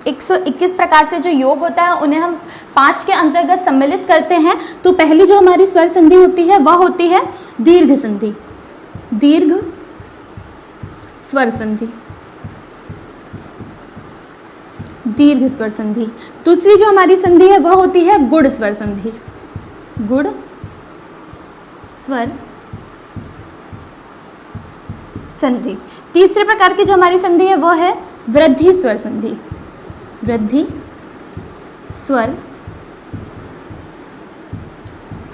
121 प्रकार से जो योग होता है उन्हें हम 5 के अंतर्गत सम्मिलित करते हैं। तो पहली जो हमारी स्वर संधि होती है वह होती है दीर्घ संधि, दीर्घ स्वर संधि, दीर्घ स्वर संधि। दूसरी जो हमारी संधि है वह होती है गुड़ स्वर संधि, गुड़ स्वर संधि। तीसरे प्रकार की जो हमारी संधि है वह है वृद्धि स्वर संधि, वृद्धि स्वर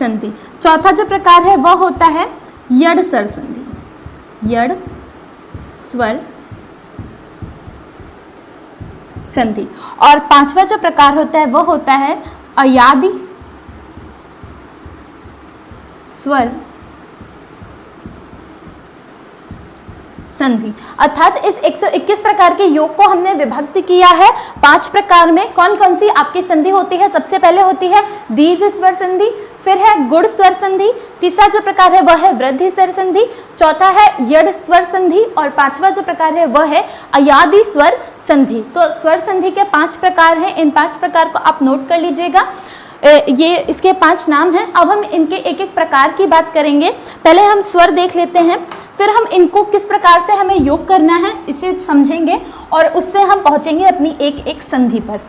संधि। चौथा जो प्रकार है वह होता है यड़ स्वर संधि, यड़ स्वर संधि। और 5वां जो प्रकार होता है वह होता है अयादि स्वर संधि। अर्थात इस 121 प्रकार के योग को हमने विभक्त किया है 5 प्रकार में। कौन कौन सी आपकी संधि होती है, सबसे पहले होती है दीर्घ स्वर संधि, फिर है गुड़ स्वर संधि, तीसरा जो प्रकार है वह है वृद्धि स्वर संधि, चौथा है यड़ स्वर संधि और 5वां जो प्रकार है वह है अयादि स्वर संधि। तो स्वर संधि के 5 प्रकार हैं, इन 5 प्रकार को आप नोट कर लीजिएगा। ये इसके 5 नाम हैं। अब हम इनके एक एक प्रकार की बात करेंगे। पहले हम स्वर देख लेते हैं, फिर हम इनको किस प्रकार से हमें योग करना है इसे समझेंगे और उससे हम पहुंचेंगे अपनी एक एक संधि पर।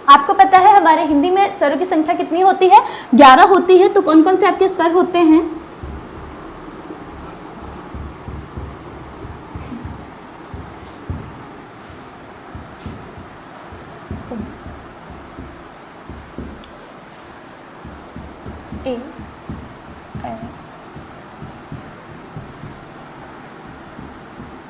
आपको पता है हमारे हिंदी में स्वरों की संख्या कितनी होती है, 11 होती है। तो कौन कौन से आपके स्वर होते हैं, ए, ए,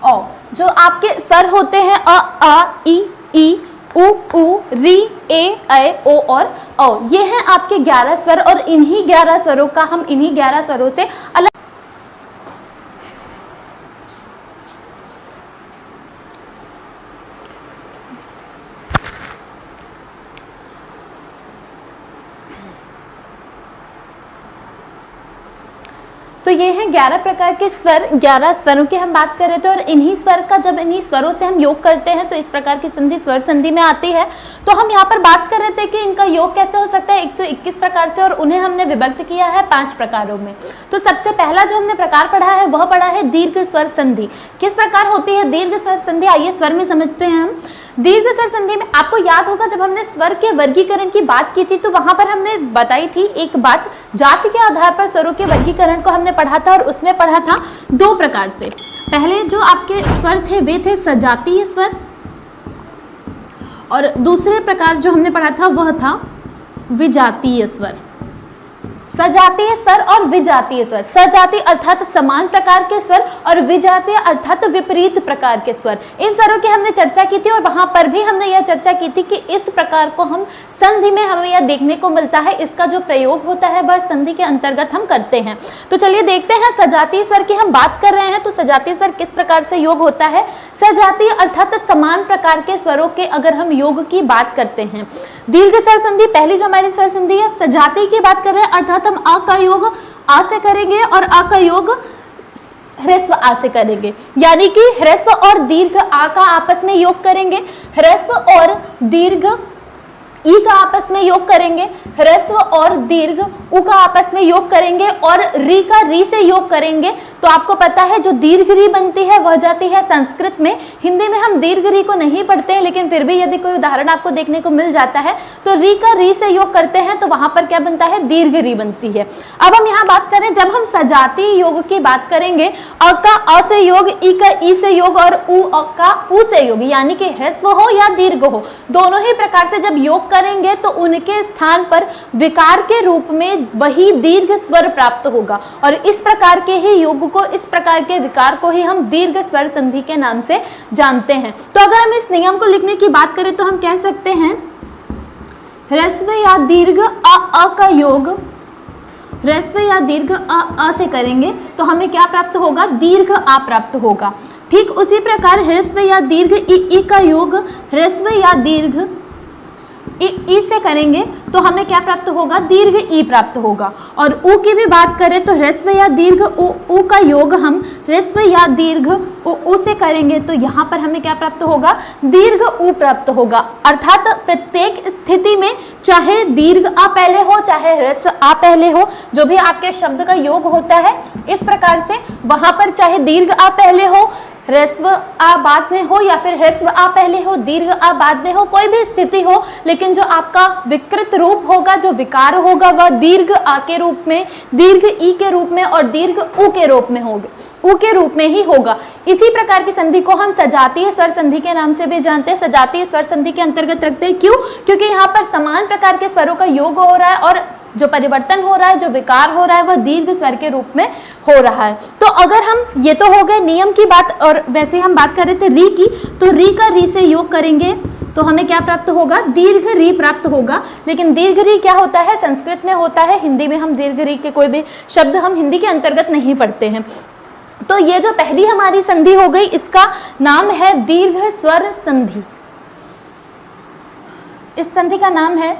ओ। जो आपके स्वर होते हैं अ, आ, ई, उ, री, ए, ओ और औ, ये हैं आपके 11 स्वर। और इन्हीं 11 स्वरों का हम इन्हीं 11 स्वरों से अलग तो ये हैं 11 प्रकार के स्वर। 11 स्वरों की हम बात कर रहे थे और इन्हीं स्वर का जब इन्हीं स्वरों से हम योग करते हैं तो इस प्रकार की संधि स्वर संधि में आती है। तो हम यहाँ पर बात कर रहे थे कि इनका योग कैसे हो सकता है 121 प्रकार से, और उन्हें हमने विभक्त किया है 5 प्रकारों में। तो सबसे पहला जो हमने प्रकार पढ़ा है वह पढ़ा है दीर्घ स्वर संधि। किस प्रकार होती है दीर्घ स्वर संधि, आइए स्वर में समझते हैं हम। दीर्घ स्वर संधि में आपको याद होगा जब हमने स्वर के वर्गीकरण की बात की थी तो वहां पर हमने बताई थी एक बात, जाति के आधार पर स्वरों के वर्गीकरण को हमने पढ़ा था और उसमें पढ़ा था 2 प्रकार से। पहले जो आपके स्वर थे वे थे सजातीय स्वर और दूसरे प्रकार जो हमने पढ़ा था वह था विजातीय स्वर। सजातीय स्वर और विजातीय स्वर। सजातीय अर्थात समान प्रकार के स्वर और विजातीय अर्थात विपरीत प्रकार के स्वर। इन स्वरों की हमने चर्चा की थी और वहां पर भी हमने यह चर्चा की थी कि इस प्रकार को हम संधि में हमें यह देखने को मिलता है, इसका जो प्रयोग होता है वह संधि के अंतर्गत हम करते हैं। तो चलिए देखते हैं, सजातीय स्वर की हम बात कर रहे हैं तो सजातीय स्वर किस प्रकार से योग होता है। सजातीय अर्थात समान प्रकार के स्वरों के अगर हम योग की बात करते हैं, दीर्घ स्वर संधि पहली जो हमारी स्वर संधि है, सजातीय की बात कर रहे हैं अर्थात हम आ का योग आ से करेंगे और आ का योग ह्रस्व आ से करेंगे, यानी कि ह्रस्व और दीर्घ आ का आपस में योग करेंगे, ह्रस्व और दीर्घ ई का आपस में योग करेंगे, ह्रस्व और दीर्घ उ का आपस में योग करेंगे और री का री से योग करेंगे। तो आपको पता है जो दीर्घ री बनती है वह जाती है संस्कृत में। हिंदी में हम दीर्घ री को नहीं पढ़ते हैं, लेकिन फिर भी यदि कोई उदाहरण आपको देखने को मिल जाता है तो री का री से योग करते हैं तो वहां पर क्या बनता है, दीर्घ री बनती है। अब हम यहाँ बात करें, जब हम सजातीय योग की बात करेंगे, अ का अ से योग, ई का ई से योग और उ का उ से योग, यानी कि ह्रस्व हो या दीर्घ हो, दोनों ही प्रकार से जब योग करेंगे तो उनके स्थान पर विकार के रूप में वही दीर्घ स्वर प्राप्त होगा और इस प्रकार के ही योग को, इस प्रकार के विकार को ही हम दीर्घ स्वर संधि के नाम से जानते हैं। तो अगर हम इस नियम को लिखने की बात करें तो हम कह सकते हैं ह्रस्व या दीर्घ अ का योग ह्रस्व या दीर्घ अ से करेंगे तो हमें क्या प्राप्त होगा, दीर्घ आ प्राप्त होगा। ठीक उसी प्रकार ह्रस्व या दीर्घ ई का योग ह्रस्व या दीर्घ ई से करेंगे तो हमें क्या प्राप्त होगा, दीर्घ ई प्राप्त होगा। और उ की भी बात करें तो ह्रस्व या दीर्घ उ का योग हम ह्रस्व या दीर्घ उ से करेंगे तो यहाँ पर हमें क्या प्राप्त होगा, दीर्घ उ प्राप्त होगा। अर्थात प्रत्येक स्थिति में चाहे दीर्घ आ पहले हो चाहे ह्रस्व आ पहले हो, जो भी आपके शब्द का योग होता है इस प्रकार से वहां पर चाहे दीर्घ आ पहले हो, ह्रस्व आ बाद में हो या फिर ह्रस्व आ पहले हो, दीर्घ आ बाद में हो, कोई भी स्थिति हो, लेकिन जो आपका विकृत रूप होगा, जो विकार होगा वह दीर्घ आ के रूप में, दीर्घ ई के रूप में और दीर्घ उ के रूप में होगा, उ के रूप में ही होगा। इसी प्रकार की संधि को हम सजातीय स्वर संधि के नाम से भी जानते हैं। सजातीय स्वर संधि के अंतर्गत रखते हैं, क्यों? क्योंकि यहाँ पर समान प्रकार के स्वरों का योग हो रहा है और जो परिवर्तन हो रहा है, जो विकार हो रहा है वह दीर्घ स्वर के रूप में हो रहा है। तो अगर हम, ये तो हो गए नियम की बात, और वैसे हम बात कर रहे थे री की, तो री का री से योग करेंगे तो हमें क्या प्राप्त होगा, दीर्घ री प्राप्त होगा। लेकिन दीर्घ री क्या होता है, संस्कृत में होता है, हिंदी में हम दीर्घ री के कोई भी शब्द हम हिंदी के अंतर्गत नहीं पढ़ते हैं। तो ये जो पहली हमारी संधि हो गई, इसका नाम है दीर्घ स्वर संधि। इस संधि का नाम है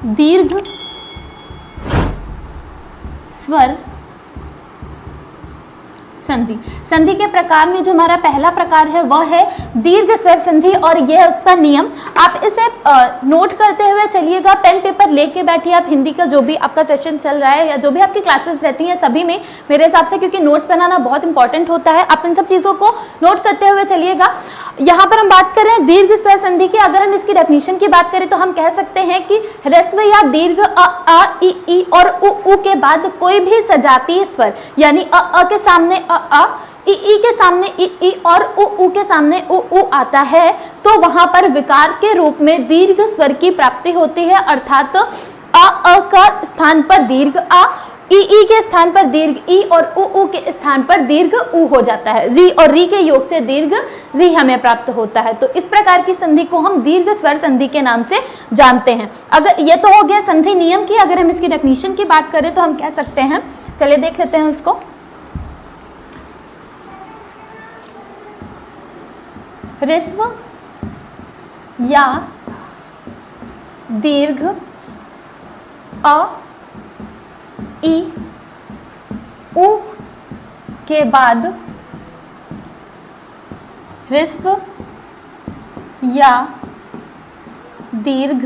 दीर्घ स्वर संधि। संधि के प्रकार में जो हमारा पहला प्रकार है वह है दीर्घ स्वर संधि और यह है उसका नियम। आप इसे नोट करते हुए चलिएगा, पेन पेपर लेके बैठिए। आप हिंदी का जो भी आपका सेशन चल रहा है या जो भी आपकी क्लासेस रहती हैं सभी में मेरे हिसाब से, क्योंकि नोट्स बनाना बहुत इंपॉर्टेंट होता है, आप इन सब चीज़ों को नोट करते हुए चलिएगा। यहाँ पर हम बात कर रहे हैं दीर्घ स्वर संधि की। अगर हम इसकी डेफिनेशन की बात करें तो हम कह सकते हैं कि ह्रस्व या दीर्घ आ ई और उ के बाद कोई भी सजातीय स्वर, यानी अ के सामने अ, ई के सामने ई और उ के सामने उ आता है तो वहां पर विकार के रूप में दीर्घ स्वर की प्राप्ति होती है। अर्थात अ का स्थान पर दीर्घ आ, ई के स्थान पर दीर्घ ई और उ के स्थान पर दीर्घ उ हो जाता है। री और री के योग से दीर्घ री हमें प्राप्त होता है। तो इस प्रकार की संधि को हम दीर्घ स्वर संधि के नाम से जानते हैं। अगर ये तो हो गया संधि नियम की। अगर हम इसकी डेफिनेशन की बात करें तो हम कह सकते हैं, चलिए देख लेते हैं उसको। ह्रस्व या दीर्घ अ ई उ के बाद ह्रस्व या दीर्घ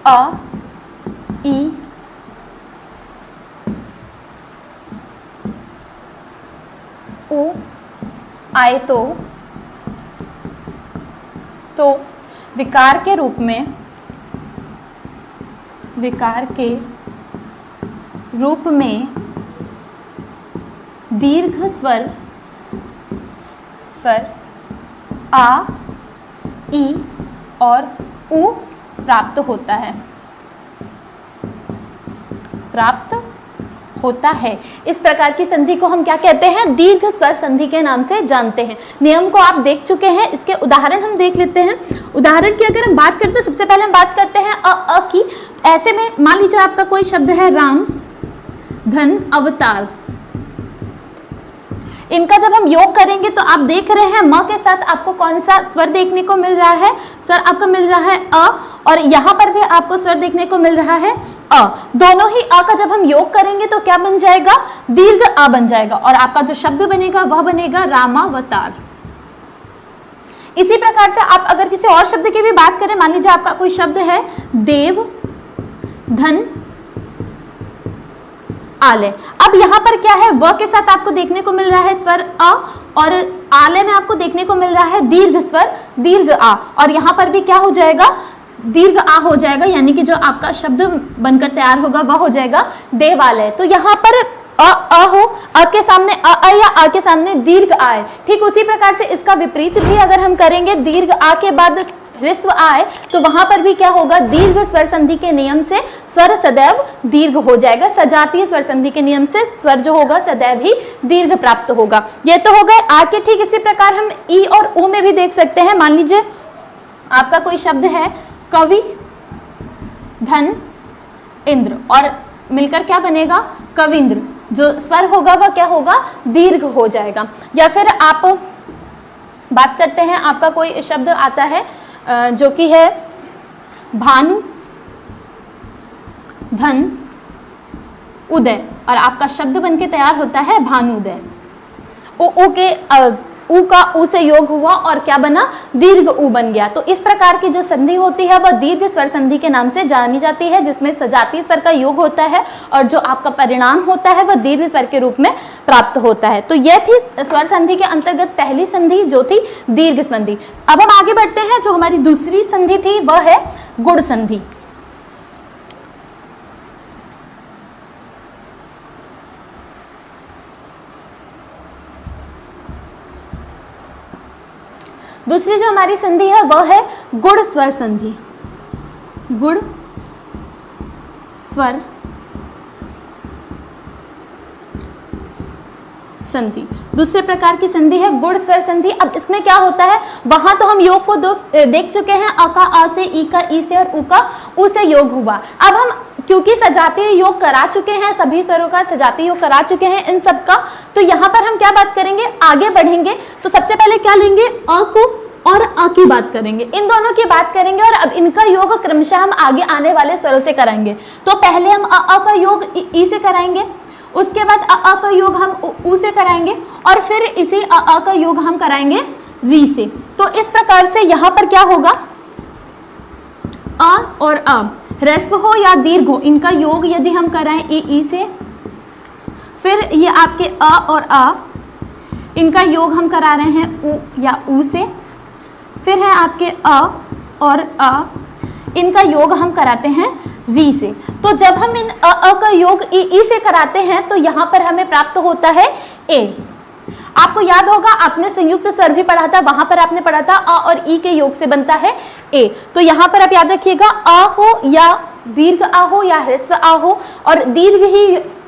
अ ई उ आए तो विकार के रूप में, विकार के रूप में दीर्घ स्वर आ ई और उ प्राप्त होता है, प्राप्त होता है। इस प्रकार की संधि को हम क्या कहते हैं? दीर्घ स्वर संधि के नाम से जानते हैं। नियम को आप देख चुके हैं, इसके उदाहरण हम देख लेते हैं। उदाहरण की अगर हम बात करते हैं, सबसे पहले हम बात करते हैं अ की। ऐसे में मान लीजिए आपका कोई शब्द है राम, धन, अवतार। इनका जब हम योग करेंगे तो आप देख रहे हैं म के साथ आपको कौन सा स्वर देखने को मिल रहा है? स्वर आपको मिल रहा है अ, और यहाँ पर भी आपको स्वर देखने को मिल रहा है अ। दोनों ही अ का जब हम योग करेंगे तो क्या बन जाएगा? दीर्घ आ बन जाएगा, और आपका जो शब्द बनेगा वह बनेगा रामावतार। इसी प्रकार से आप अगर किसी और शब्द की भी बात करें, मान लीजिए आपका कोई शब्द है देव, धन, आलय। अब यहाँ पर क्या है? व के साथ आपको देखने को मिल रहा है स्वर अ, और आलय में आपको देखने को मिल रहा है दीर्घ स्वर दीर्घ आ, और यहाँ पर भी क्या हो जाएगा? दीर्घ आ हो जाएगा, यानी कि जो आपका शब्द बनकर तैयार होगा वह हो जाएगा देवालय। तो यहाँ पर अ हो, अ के सामने अ या आ के सामने दीर्घ आए। ठीक उसी प्रकार से इसका विपरीत भी अगर हम करेंगे, दीर्घ आ के बाद ह्रस्व आए, तो वहां पर भी क्या होगा? दीर्घ स्वर संधि के नियम से स्वर सदैव दीर्घ हो जाएगा। सजातीय स्वर संधि के नियम से स्वर जो होगा सदैव ही दीर्घ प्राप्त होगा। ये तो हो गए आ के। ठीक इसी प्रकार हम ई और ऊ में भी देख सकते हैं। मान लीजिए आपका कोई शब्द है कवि, धन, इंद्र, और मिलकर क्या बनेगा? कविंद्र। जो स्वर होगा वह क्या होगा? दीर्घ हो जाएगा। या फिर आप बात करते हैं, आपका कोई शब्द आता है जो कि है भानु, धन, उदय, और आपका शब्द बनके तैयार होता है भानुदय। उ का उ से योग हुआ और क्या बना? दीर्घ उ बन गया। तो इस प्रकार की जो संधि होती है वह दीर्घ स्वर संधि के नाम से जानी जाती है, जिसमें सजातीय स्वर का योग होता है और जो आपका परिणाम होता है वह दीर्घ स्वर के रूप में प्राप्त होता है। तो यह थी स्वर संधि के अंतर्गत पहली संधि जो थी दीर्घ संधि। अब हम आगे बढ़ते हैं। जो हमारी दूसरी संधि थी वह है गुण संधि। दूसरी जो हमारी संधि है वह है गुण स्वर संधि। गुण स्वर संधि दूसरे प्रकार की संधि है गुण स्वर संधि। अब इसमें क्या होता है? वहां तो हम योग को देख चुके हैं, अ का आ से, ई का ई से और उ का उ से योग हुआ। अब हम क्योंकि सजातीय योग करा चुके हैं, सभी स्वरों का सजातीय योग करा चुके हैं इन सब का, तो यहाँ पर हम क्या बात करेंगे? आगे बढ़ेंगे तो सबसे पहले क्या लेंगे? अ को और आ की बात करेंगे, इन दोनों की बात करेंगे, और अब इनका योग क्रमशः हम आगे आने वाले स्वरों से कराएंगे। तो पहले हम अ का योग ई से कराएंगे, उसके बाद अ का योग हम उ से कराएंगे, और फिर इसी अ का योग हम कराएंगे री से। तो इस प्रकार से यहाँ पर क्या होगा? अ और अ, ह्रस्व हो या दीर्घ हो, इनका योग यदि हम कराएं ई से, फिर ये आपके अ और आ, इनका योग हम करा रहे हैं उ या उ से, फिर है आपके अ और अ, इनका योग हम कराते हैं री से। तो जब हम इन अ का योग ई से कराते हैं तो यहाँ पर हमें प्राप्त होता है ए। आपको याद होगा, आपने संयुक्त स्वर भी पढ़ा था, वहां पर आपने पढ़ा था अ और ई के योग से बनता है ए। तो यहाँ पर आप याद रखिएगा, अ हो या दीर्घ आ हो या ह्रस्व आ हो, और दीर्घ ही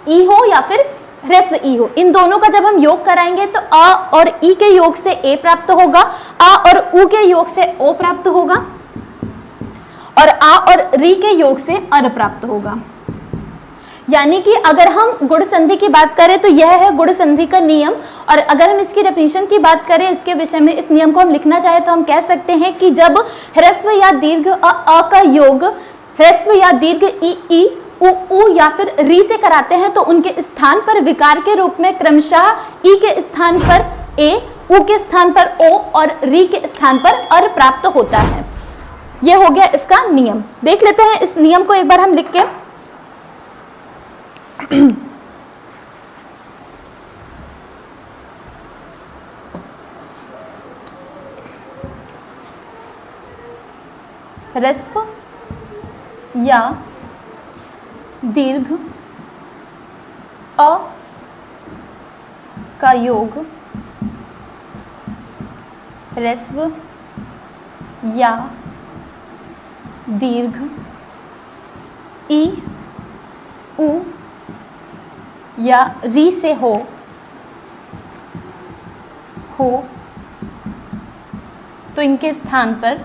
ई हो या फिर ह्रस्व ई हो, इन दोनों का जब हम योग कराएंगे तो अ और ई के योग से ए प्राप्त होगा, अ और उ के योग से ओ प्राप्त होगा, और आ और री के योग से अर प्राप्त होगा। यानी कि अगर हम गुण संधि की बात करें तो यह है गुण संधि का नियम। और अगर हम इसकी डेफिनेशन की बात करें, इसके विषय में इस नियम को हम लिखना चाहे तो हम कह सकते हैं कि जब ह्रस्व या दीर्घ अ का योग ह्रस्व या दीर्घ ई उ या फिर री से कराते हैं तो उनके स्थान पर विकार के रूप में क्रमशः ई के स्थान पर ए, उ के स्थान पर ओ और री के स्थान पर अर प्राप्त होता है। यह हो गया इसका नियम। देख लेते हैं इस नियम को एक बार हम लिख के। ह्रस्व या दीर्घ अ का योग ह्रस्व या दीर्घ ई उ या री से हो तो इनके स्थान पर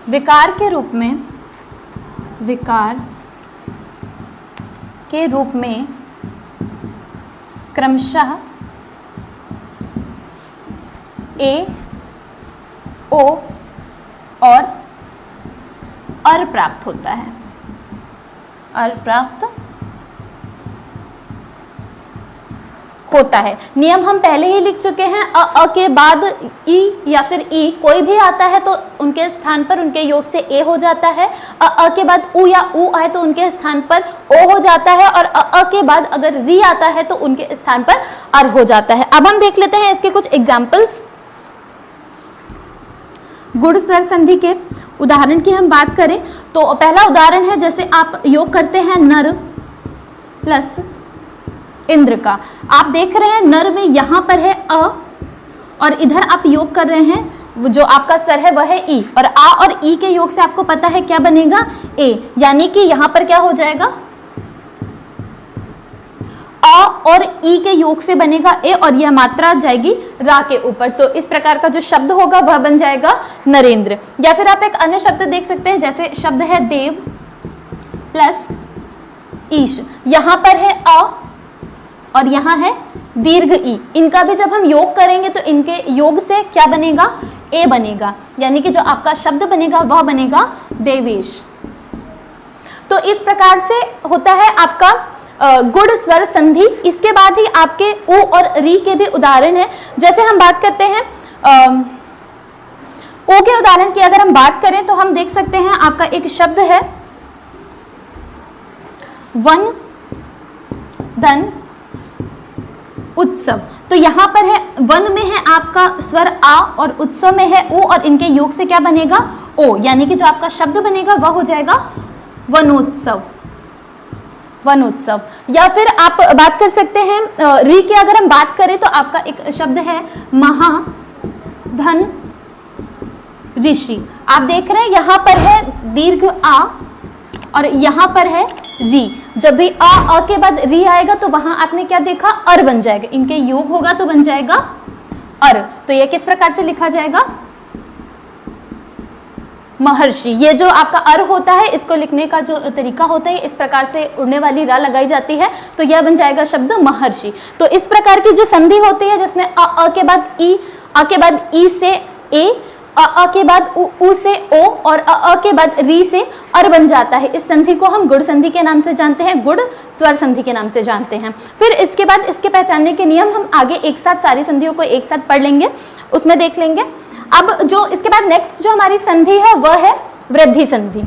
विकार के रूप में क्रमशः ए ओ और अर प्राप्त होता है। नियम हम पहले ही लिख चुके हैं। अ के बाद ई या फिर ई कोई भी आता है तो उनके स्थान पर उनके योग से ए हो जाता है। अ के बाद उ या उ आए तो उनके स्थान पर ओ हो जाता है, और अ के बाद अगर री आता है तो उनके स्थान पर अर हो जाता है। अब हम देख लेते हैं इसके कुछ एग्जाम्पल्स। गुण स्वर संधि के उदाहरण की हम बात करें तो पहला उदाहरण है, जैसे आप योग करते हैं नर प्लस इंद्र का। आप देख रहे हैं नर में यहाँ पर है अ और इधर आप योग कर रहे हैं, जो आपका स्वर है वह है ई, और आ और ई के योग से आपको पता है क्या बनेगा, ए, यानी कि यहाँ पर क्या हो जाएगा, अ और ई के योग से बनेगा ए, और यह मात्रा जाएगी रा के ऊपर। तो इस प्रकार का जो शब्द होगा वह बन जाएगा नरेंद्र। या फिर आप एक अन्य शब्द देख सकते हैं, जैसे शब्द है देव प्लस ईश। यहाँ पर है अ और यहाँ है दीर्घ ई। इनका भी जब हम योग करेंगे तो इनके योग से क्या बनेगा, ए बनेगा, यानी कि जो आपका शब्द बनेगा वह बनेगा देवेश। तो इस प्रकार से होता है आपका गुण स्वर संधि। इसके बाद ही आपके उ और री के भी उदाहरण है। जैसे हम बात करते हैं ओ के उदाहरण की अगर हम बात करें तो हम देख सकते हैं आपका एक शब्द है वन धन उत्सव। तो यहाँ पर है वन में है आपका स्वर आ और उत्सव में है ओ, और इनके योग से क्या बनेगा, ओ, यानी कि जो आपका शब्द बनेगा वह हो जाएगा वनोत्सव। या फिर आप बात कर सकते हैं री की अगर हम बात करें तो आपका एक शब्द है महाधन ऋषि। आप देख रहे हैं यहाँ पर है दीर्घ आ और यहाँ पर है री। जब भी अ के बाद री आएगा तो वहां आपने क्या देखा, अर बन जाएगा। इनके योग होगा तो बन जाएगा अर। तो ये किस प्रकार से लिखा जाएगा, महर्षि। ये जो आपका अर होता है इसको लिखने का जो तरीका होता है, इस प्रकार से उड़ने वाली रा लगाई जाती है तो यह बन जाएगा शब्द महर्षि। तो इस प्रकार की जो संधि होती है जिसमें अ के बाद ई, अ के बाद ई से ए, अ के बाद उ से ओ और अ के बाद री से अर बन जाता है, इस संधि को हम गुण संधि के नाम से जानते हैं, गुण स्वर संधि के नाम से जानते हैं। फिर इसके बाद इसके पहचानने के नियम हम आगे एक साथ सारी संधियों को एक साथ पढ़ लेंगे, उसमें देख लेंगे। अब जो इसके बाद नेक्स्ट जो हमारी संधि है वह है वृद्धि संधि।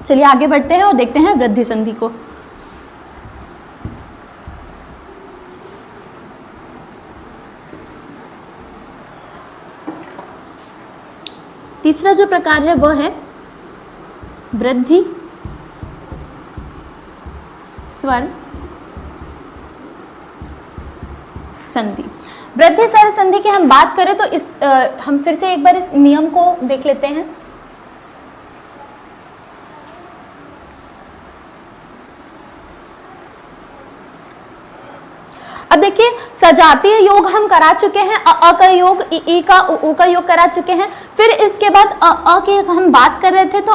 चलिए आगे बढ़ते हैं और देखते हैं वृद्धि संधि को। तीसरा जो प्रकार है वह है वृद्धि स्वर संधि। वृद्धि स्वर संधि की हम बात करें तो हम फिर से एक बार इस नियम को देख लेते हैं। अब देखिए सजातीय योग हम करा चुके हैं, अ का योग, ई का, उ का योग करा चुके हैं। फिर इसके बाद अ की हम बात कर रहे थे तो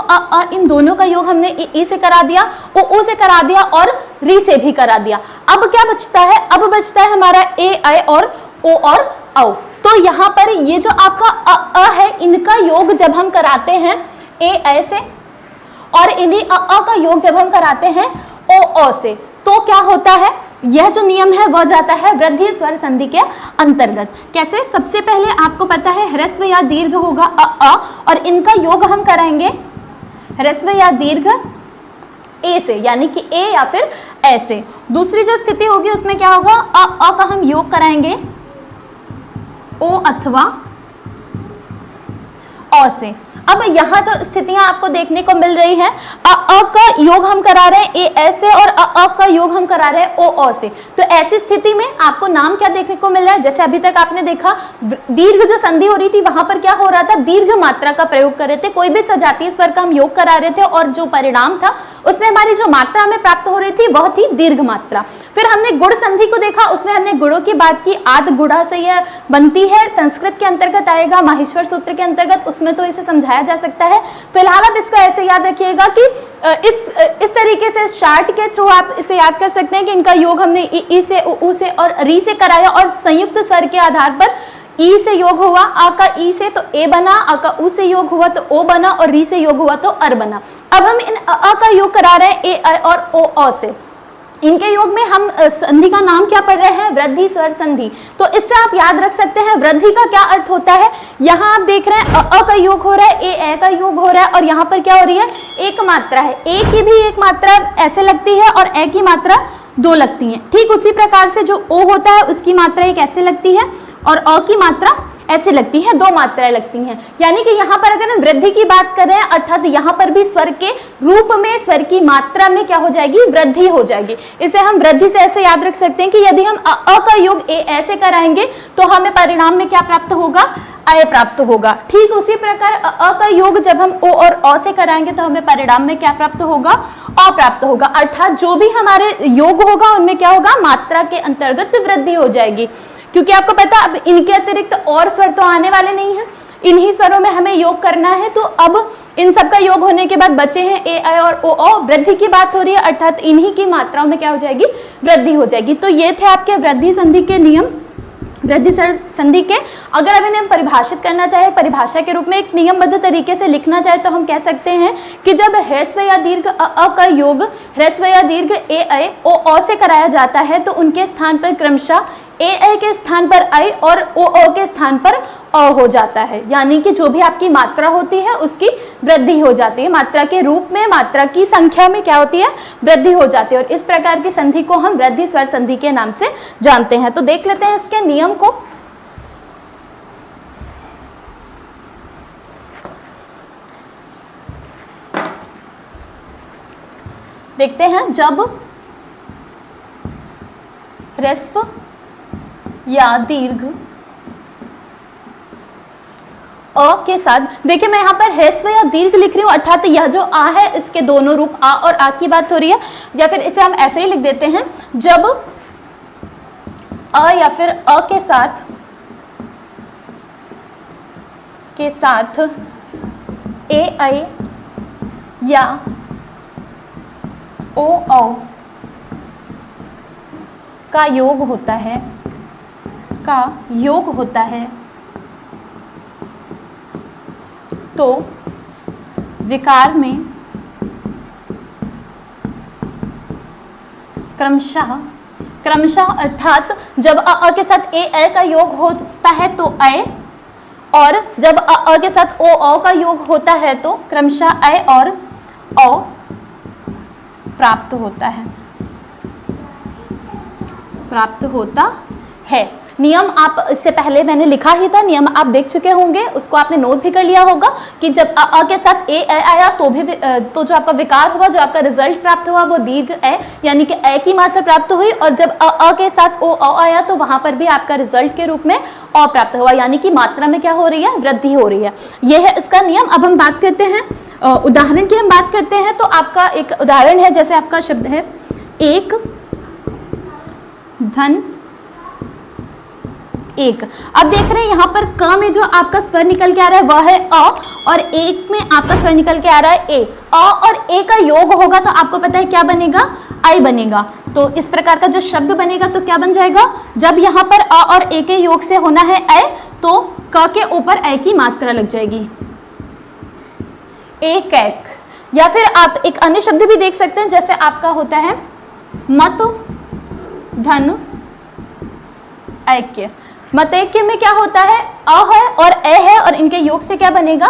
इन दोनों का योग हमने ई से करा दिया, उ से करा दिया और री से भी करा दिया। अब क्या बचता है, अब बचता है हमारा ए, ऐ और ओ और औ। तो यहाँ पर ये जो आपका अ है इनका योग जब हम कराते हैं ए, ऐ से, और इन्हीं अ का योग जब हम कराते हैं ओ से, तो क्या होता है, यह जो नियम है वह जाता है वृद्धि स्वर संधि के अंतर्गत। कैसे, सबसे पहले आपको पता है ह्रस्व या दीर्घ होगा अ और इनका योग हम कराएंगे ह्रस्व या दीर्घ ए से, यानी कि ए या फिर ऐसे। दूसरी जो स्थिति होगी उसमें क्या होगा, अ का हम योग कराएंगे ओ अथवा अ से। अब यहाँ जो स्थितियां आपको देखने को मिल रही हैं, अ का योग हम करा रहे हैं ए ए से और अ का योग हम करा रहे हैं ओ से। तो ऐसी स्थिति में आपको नाम क्या देखने को मिल रहा है? जैसे अभी तक आपने देखा दीर्घ जो संधि हो रही थी वहां पर क्या हो रहा था, दीर्घ मात्रा का प्रयोग कर रहे थे। कोई भी सजातीय स्वर का हम योग करा रहे थे और जो परिणाम था उसमें हमारी जो मात्रा हमें प्राप्त हो रही थी वह थी दीर्घ मात्रा। फिर हमने गुण संधि को देखा, उसमें हमने गुणों की बात की, आद गुड़ा से यह बनती है, संस्कृत के अंतर्गत आएगा, माहेश्वर सूत्र के अंतर्गत, उसमें तो इसे समझाया जा सकता है। फिलहाल आप इसको ऐसे याद रखिएगा कि इस तरीके से चार्ट के थ्रू आप इसे याद कर सकते हैं कि इनका योग हमने ई से उ से और री से कराया और संयुक्त स्वर के आधार पर ई से योग हुआ, आ का ई से तो ए बना, आ का उ से योग हुआ तो ओ बना और री से योग हुआ तो अर बना। अब हम इन अ का योग करा रहे हैं ए ऐ और ओ से। इनके योग में हम संधि का नाम क्या पढ़ रहे हैं? वृद्धि स्वर संधि। तो इससे आप याद रख सकते हैं वृद्धि का क्या अर्थ होता है। यहाँ आप देख रहे हैं अ का योग हो रहा है, ए का योग हो रहा है और यहाँ पर क्या हो रही है? एक मात्रा है। ए की भी एक मात्रा ऐसे लगती है और ए की मात्रा दो लगती है। ठीक उसी प्रकार से जो ओ होता है उसकी मात्रा एक ऐसे लगती है और अ की मात्रा ऐसे लगती है, दो मात्राएं लगती हैं। यानी कि यहाँ पर अगर हम वृद्धि की बात कर रहे हैं अर्थात यहाँ पर भी स्वर के रूप में, स्वर की मात्रा में क्या हो जाएगी? वृद्धि हो जाएगी। इसे हम वृद्धि से ऐसे याद रख सकते हैं कि यदि हम अ का योग ए ऐसे कराएंगे तो हमें परिणाम में क्या प्राप्त होगा? अय प्राप्त होगा। ठीक उसी प्रकार अ का योग जब हम ओ और अ से कराएंगे तो हमें परिणाम में क्या प्राप्त होगा? अ प्राप्त होगा। अर्थात जो भी हमारे योग होगा उनमें क्या होगा? मात्रा के अंतर्गत वृद्धि हो जाएगी। क्योंकि आपको पता अब इनके अतिरिक्त और स्वर तो आने वाले नहीं हैं, इन्हीं स्वरों में हमें योग करना है। तो अब इन सब का योग होने के बाद बचे हैं ए ऐ और ओ। वृद्धि की बात हो रही है अर्थात इन्हीं की मात्राओं में क्या हो जाएगी? वृद्धि हो जाएगी। तो ये थे आपके वृद्धि संधि के नियम, वृद्धि संधि के। अगर अब इन्हें परिभाषित करना चाहे, परिभाषा के रूप में एक नियमबद्ध तरीके से लिखना चाहे तो हम कह सकते हैं कि जब ह्रस्व या दीर्घ अ का योग ह्रस्व या दीर्घ ए ऐ ओ से कराया जाता है तो उनके स्थान पर क्रमशः ए ऐ के स्थान पर ऐ और ओ के स्थान पर अ हो जाता है। यानी कि जो भी आपकी मात्रा होती है उसकी वृद्धि हो जाती है, मात्रा के रूप में, मात्रा की संख्या में क्या होती है? वृद्धि हो जाती है। और इस प्रकार की संधि को हम वृद्धि स्वर संधि के नाम से जानते हैं। तो देख लेते हैं इसके नियम को। देखते हैं, जब ह्रस्व या दीर्घ अ के साथ, देखिए मैं यहाँ पर ह्रस्व या दीर्घ लिख रही हूँ अर्थात यह जो आ है इसके दोनों रूप आ और आ की बात हो रही है, या फिर इसे हम ऐसे ही लिख देते हैं, जब अ या फिर अ के साथ ए ऐ या ओ का योग होता है तो विकार में क्रमशः अर्थात जब अ के साथ ए ऐ का योग होता है तो ऐ, और जब अ के साथ ओ का योग होता है तो क्रमशः ऐ और औ प्राप्त होता है। नियम आप इससे पहले मैंने लिखा ही था, नियम आप देख चुके होंगे, उसको आपने नोट भी कर लिया होगा कि जब अ के साथ ए ऐ आया तो जो आपका विकार हुआ, जो आपका रिजल्ट प्राप्त हुआ वो दीर्घ ऐ यानी कि ऐ की मात्रा प्राप्त हुई, और जब अ के साथ ओ आया तो वहां पर भी आपका रिजल्ट के रूप में अ प्राप्त हुआ, यानी कि मात्रा में क्या हो रही है? वृद्धि हो रही है। यह है इसका नियम। अब हम बात करते हैं उदाहरण की, हम बात करते हैं तो आपका एक उदाहरण है, जैसे आपका शब्द है एक धन एक। अब देख रहे हैं यहाँ पर क में जो आपका स्वर निकल के आ रहा है वह है अ, और एक में आपका स्वर निकल के आ रहा है ए। अ और ए का योग होगा तो आपको पता है क्या बनेगा? आई बनेगा। तो इस प्रकार का जो शब्द बनेगा तो क्या बन जाएगा? जब यहाँ पर अ और ए के योग से होना है ऐ तो क के ऊपर ऐ की मात्रा लग जाएगी, एक ऐक। या फिर आप एक अन्य शब्द भी देख सकते हैं, जैसे आपका होता है मत धन ऐक्य। मतैक्य में क्या होता है? अ है और ए है और इनके योग से क्या बनेगा?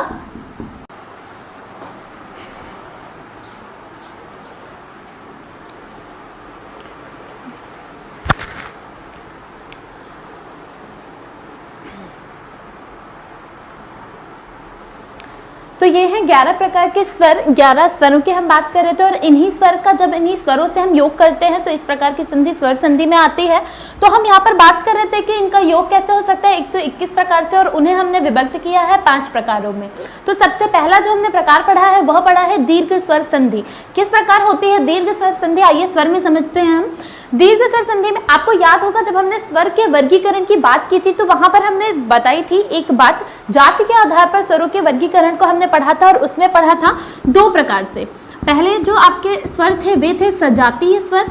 तो ये हैं 11 प्रकार के स्वर, 11 स्वरों की हम बात कर रहे थे और इन्हीं स्वर का जब इन्हीं स्वरों से हम योग करते हैं तो इस प्रकार की संधि स्वर संधि में आती है। तो हम यहाँ पर बात कर रहे थे कि इनका योग कैसे हो सकता है 121 प्रकार से, और उन्हें हमने विभक्त किया है 5 प्रकारों में। तो सबसे पहला जो हमने प्रकार पढ़ा है वह पढ़ा है दीर्घ स्वर संधि। किस प्रकार होती है दीर्घ स्वर संधि, आइए स्वर में समझते हैं हम। दीर्घ स्वर संधि में आपको याद होगा जब हमने स्वर के वर्गीकरण की बात की थी तो वहां पर हमने बताई थी एक बात, जाति के आधार पर स्वरों के वर्गीकरण को हमने पढ़ा था और उसमें पढ़ा था 2 प्रकार से। पहले जो आपके स्वर थे वे थे सजातीय स्वर,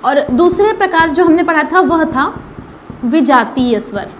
और दूसरे प्रकार जो हमने पढ़ा था वह था विजातीय स्वर।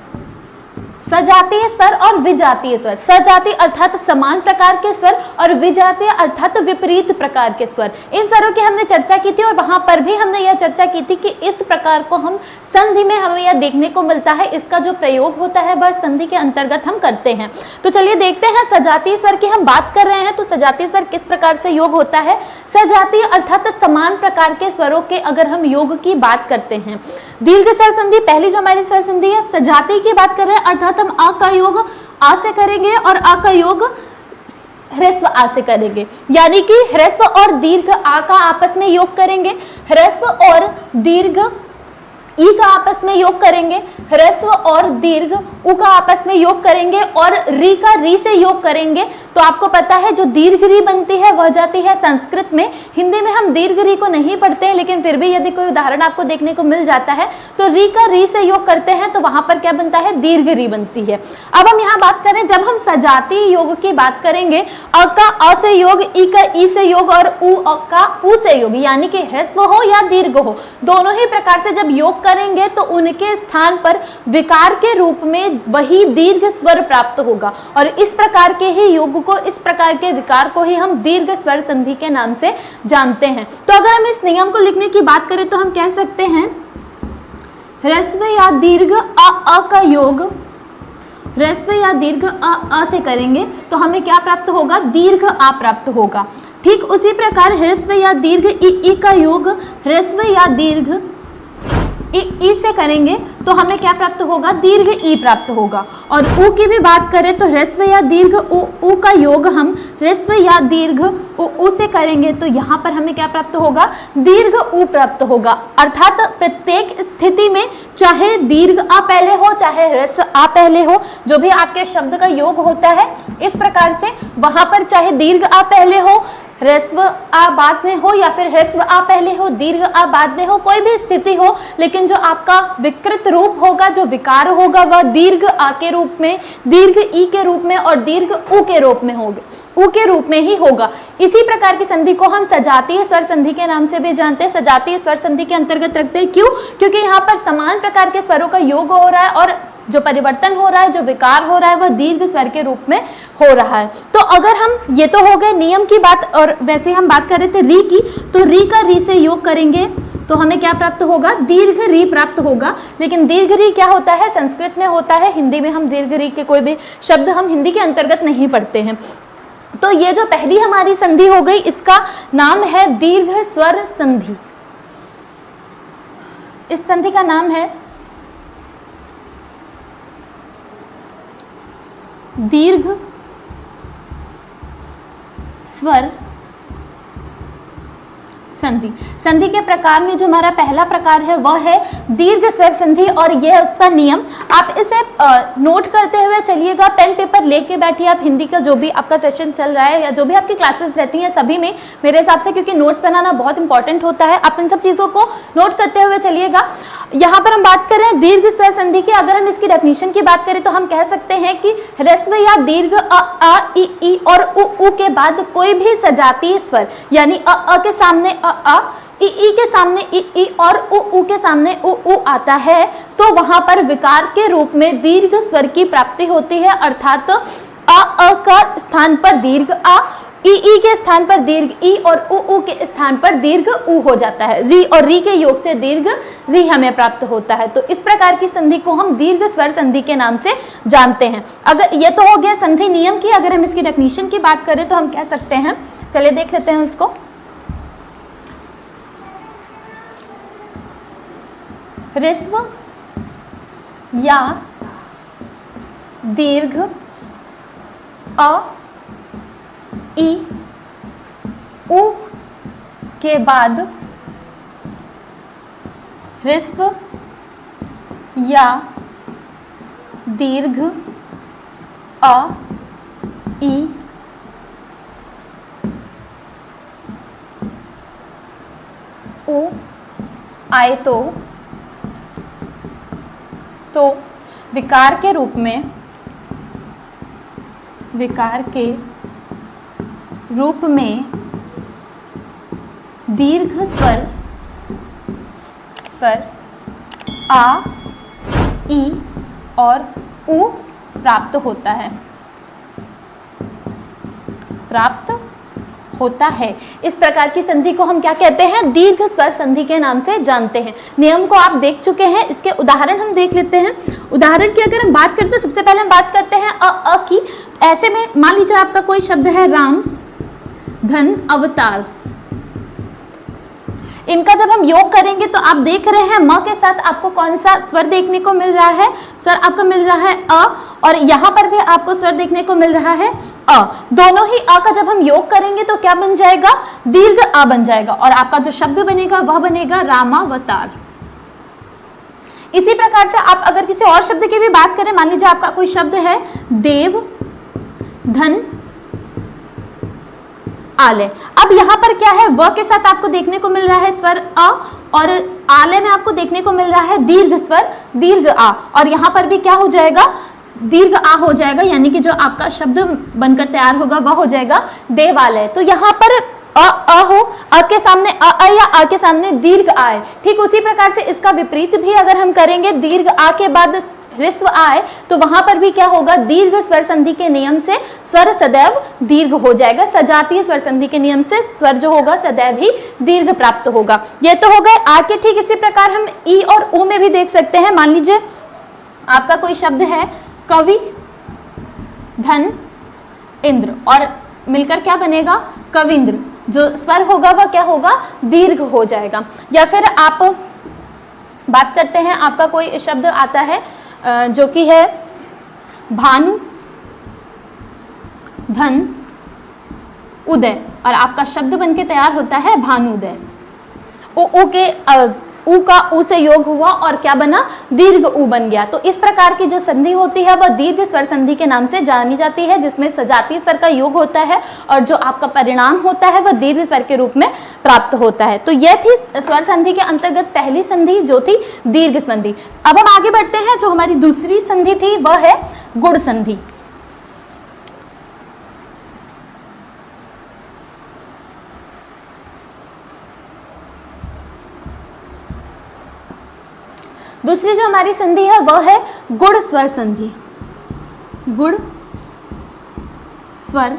सजातीय स्वर और विजातीय स्वर, सजातीय अर्थात समान प्रकार के स्वर और विजातीय अर्थात विपरीत प्रकार के स्वर, इन स्वरों की हमने चर्चा की थी और वहां पर भी हमने यह चर्चा की थी कि इस प्रकार को हम संधि में हमें यह देखने को मिलता है, इसका जो प्रयोग होता है वह संधि के अंतर्गत हम करते हैं। तो चलिए देखते हैं सजातीय स्वर की हम बात कर रहे हैं तो सजातीय स्वर किस प्रकार से योग होता है। सजातीय अर्थात समान प्रकार के स्वरों के अगर हम योग की बात करते हैं, दीर्घ स्वर संधि पहली जो हमारी स्वर संधि है सजातीय की बात कर रहे हैं, अर्थात हम आ का योग आ से करेंगे और आ का योग ह्रस्व आ से करेंगे, यानी कि ह्रस्व और दीर्घ आ का आपस में योग करेंगे, ह्रस्व और दीर्घ ई का आपस में योग करेंगे, ह्रस्व और दीर्घ उ का आपस में योग करेंगे और री का री से योग करेंगे। तो आपको पता है जो दीर्घ री बनती है वह जाती है संस्कृत में। हिंदी में हम दीर्घ री को नहीं पढ़ते हैं, लेकिन फिर भी यदि कोई उदाहरण आपको देखने को मिल जाता है तो री का री से योग करते हैं तो वहां पर क्या बनता है दीर्घ री बनती है। अब हम यहाँ बात करें जब हम सजातीय योग की बात करेंगे, अ का अ से योग, ई का ई से योग और उ का उ से योग, यानी कि ह्रस्व हो या दीर्घ हो दोनों ही प्रकार से जब योग करेंगे तो उनके स्थान पर विकार के रूप में वही दीर्घ स्वर प्राप्त होगा और इस प्रकार के ही योग को, इस प्रकार के विकार को ही हम दीर्घ स्वर संधि के नाम से जानते हैं। तो अगर हम इस नियम को लिखने की बात करें तो हम कह सकते हैं ह्रस्व या दीर्घ अ का योग ह्रस्व या दीर्घ अ से करेंगे तो हमें क्या प्राप्त होगा दीर्घ आ प्राप्त होगा। ठीक उसी प्रकार ह्रस्व या दीर्घ ई का योग ह्रस्व या दीर्घ ई से करेंगे तो हमें क्या प्राप्त होगा दीर्घ ई प्राप्त होगा। और उ की भी बात करें तो ह्रस्व या दीर्घ उ का योग हम ह्रस्व या दीर्घ उ से करेंगे तो यहाँ पर हमें क्या प्राप्त होगा दीर्घ उ प्राप्त होगा। अर्थात प्रत्येक स्थिति में चाहे दीर्घ आ पहले हो चाहे ह्रस्व आ पहले हो, जो भी आपके शब्द का योग होता है इस प्रकार से वहां पर चाहे दीर्घ आ पहले हो, ह्रस्व आ बाद में हो या फिर ह्रस्व आ पहले हो दीर्घ आ बाद में हो, कोई भी स्थिति हो, लेकिन जो आपका विकृत रूप होगा, जो विकार होगा वह दीर्घ आ के रूप में, दीर्घ ई के रूप में और दीर्घ उ के रूप में होगा, उ के रूप में ही होगा। इसी प्रकार की संधि को हम सजातीय स्वर संधि के नाम से भी जानते हैं। सजातीय स्वर संधि के अंतर्गत रखते हैं, क्यों? क्योंकि यहाँ पर समान प्रकार के स्वरों का योग हो रहा है और जो परिवर्तन हो रहा है, जो विकार हो रहा है वह दीर्घ स्वर के रूप में हो रहा है। तो अगर हम, ये तो हो गए नियम की बात, और वैसे हम बात कर रहे थे री की, तो री का री से योग करेंगे तो हमें क्या प्राप्त होगा दीर्घ री प्राप्त होगा। लेकिन दीर्घ री क्या होता है संस्कृत में होता है, हिंदी में हम दीर्घ री के कोई भी शब्द हम हिंदी के अंतर्गत नहीं पढ़ते हैं। तो ये जो पहली हमारी संधि हो गई इसका नाम है दीर्घ स्वर संधि। इस संधि का नाम है दीर्घ स्वर संधि। संधि के प्रकार में जो हमारा पहला प्रकार है वह है दीर्घ स्वर संधि और यह उसका नियम। आप इसे नोट करते हुए चलिएगा, पेन पेपर लेके बैठिए आप। हिंदी का जो भी आपका सेशन चल रहा है या जो भी आपकी क्लासेस रहती हैं सभी में मेरे हिसाब से, क्योंकि नोट्स बनाना बहुत इंपॉर्टेंट होता है, आप इन सब चीज़ों को नोट करते हुए चलिएगा। यहाँ पर हम बात कर रहे हैं दीर्घ स्वर संधि की। अगर हम इसकी डेफिनेशन की बात करें तो हम कह सकते हैं कि ह्रस्व या दीर्घ अ ई और उ के बाद कोई भी सजातीय स्वर, यानी अ के सामने अ, ई के सामने ई और उ के सामने उ आता है तो वहां पर विकार के रूप में दीर्घ स्वर की प्राप्ति होती है। अर्थात अ का स्थान पर दीर्घ आ, ई के स्थान पर दीर्घ ई और उ के स्थान पर दीर्घ उ हो जाता है। री और री के योग से दीर्घ री हमें प्राप्त होता है। तो इस प्रकार की संधि को हम दीर्घ स्वर संधि के नाम से जानते हैं। अगर ये तो हो गया संधि नियम की, अगर हम इसकी डेफिनेशन की बात करें तो हम कह सकते हैं, चलिए देख लेते हैं उसको। ह्रस्व या दीर्घ अ, ई, उ के बाद ह्रस्व या दीर्घ अ, ई, उ आए तो विकार के रूप में दीर्घ स्वर आ, ई और उ प्राप्त होता है। इस प्रकार की संधि को हम क्या कहते हैं? दीर्घ स्वर संधि के नाम से जानते हैं। नियम को आप देख चुके हैं, इसके उदाहरण हम देख लेते हैं। उदाहरण की अगर हम बात करते हैं, सबसे पहले हम बात करते हैं अ की। ऐसे में मान लीजिए आपका कोई शब्द है राम, धन, अवतार। इनका जब हम योग करेंगे तो आप देख रहे हैं म के साथ आपको कौन सा स्वर देखने को मिल रहा है? स्वर आपको मिल रहा है अ, और यहाँ पर भी आपको स्वर देखने को मिल रहा है अ। दोनों ही अ का जब हम योग करेंगे तो क्या बन जाएगा? दीर्घ आ बन जाएगा, और आपका जो शब्द बनेगा वह बनेगा रामावतार। इसी प्रकार से आप अगर किसी और शब्द की भी बात करें, मान लीजिए आपका कोई शब्द है देव, धन, आलय। अब यहाँ पर क्या है? व के साथ आपको देखने को मिल रहा है स्वर अ, और आलय में आपको देखने को मिल रहा है दीर्घ स्वर दीर्घ आ, और यहाँ पर भी क्या हो जाएगा? दीर्घ आ हो जाएगा, यानी कि जो आपका शब्द बनकर तैयार होगा वह हो जाएगा देवालय। तो यहाँ पर अ हो, अ के सामने अ या आ के सामने दीर्घ आए। ठीक उसी प्रकार से इसका विपरीत भी अगर हम करेंगे, दीर्घ आ के बाद ह्रस्व आए तो वहां पर भी क्या होगा? दीर्घ स्वर संधि के नियम से स्वर सदैव दीर्घ हो जाएगा। सजातीय स्वर संधि के नियम से स्वर जो होगा सदैव ही दीर्घ प्राप्त होगा। ये तो हो गए आ के। ठीक इसी प्रकार हम ई और उ में भी देख सकते हैं। मान लीजिए आपका कोई शब्द है कवि, धन, इंद्र, और मिलकर क्या बनेगा? कविंद्र। जो स्वर होगा वह क्या होगा? दीर्घ हो जाएगा। या फिर आप बात करते हैं, आपका कोई शब्द आता है जो कि है भानु, धन, उदय, और आपका शब्द बनके तैयार होता है भानुदय। उ का उ से योग हुआ और क्या बना? दीर्घ उ बन गया। तो इस प्रकार की जो संधि होती है वह दीर्घ स्वर संधि के नाम से जानी जाती है, जिसमें सजातीय स्वर का योग होता है और जो आपका परिणाम होता है वह दीर्घ स्वर के रूप में प्राप्त होता है। तो यह थी स्वर संधि के अंतर्गत पहली संधि जो थी दीर्घ संधि। अब हम आगे बढ़ते हैं। जो हमारी दूसरी संधि थी वह है गुण संधि। दूसरी जो हमारी संधि है वह है गुण स्वर संधि। गुण स्वर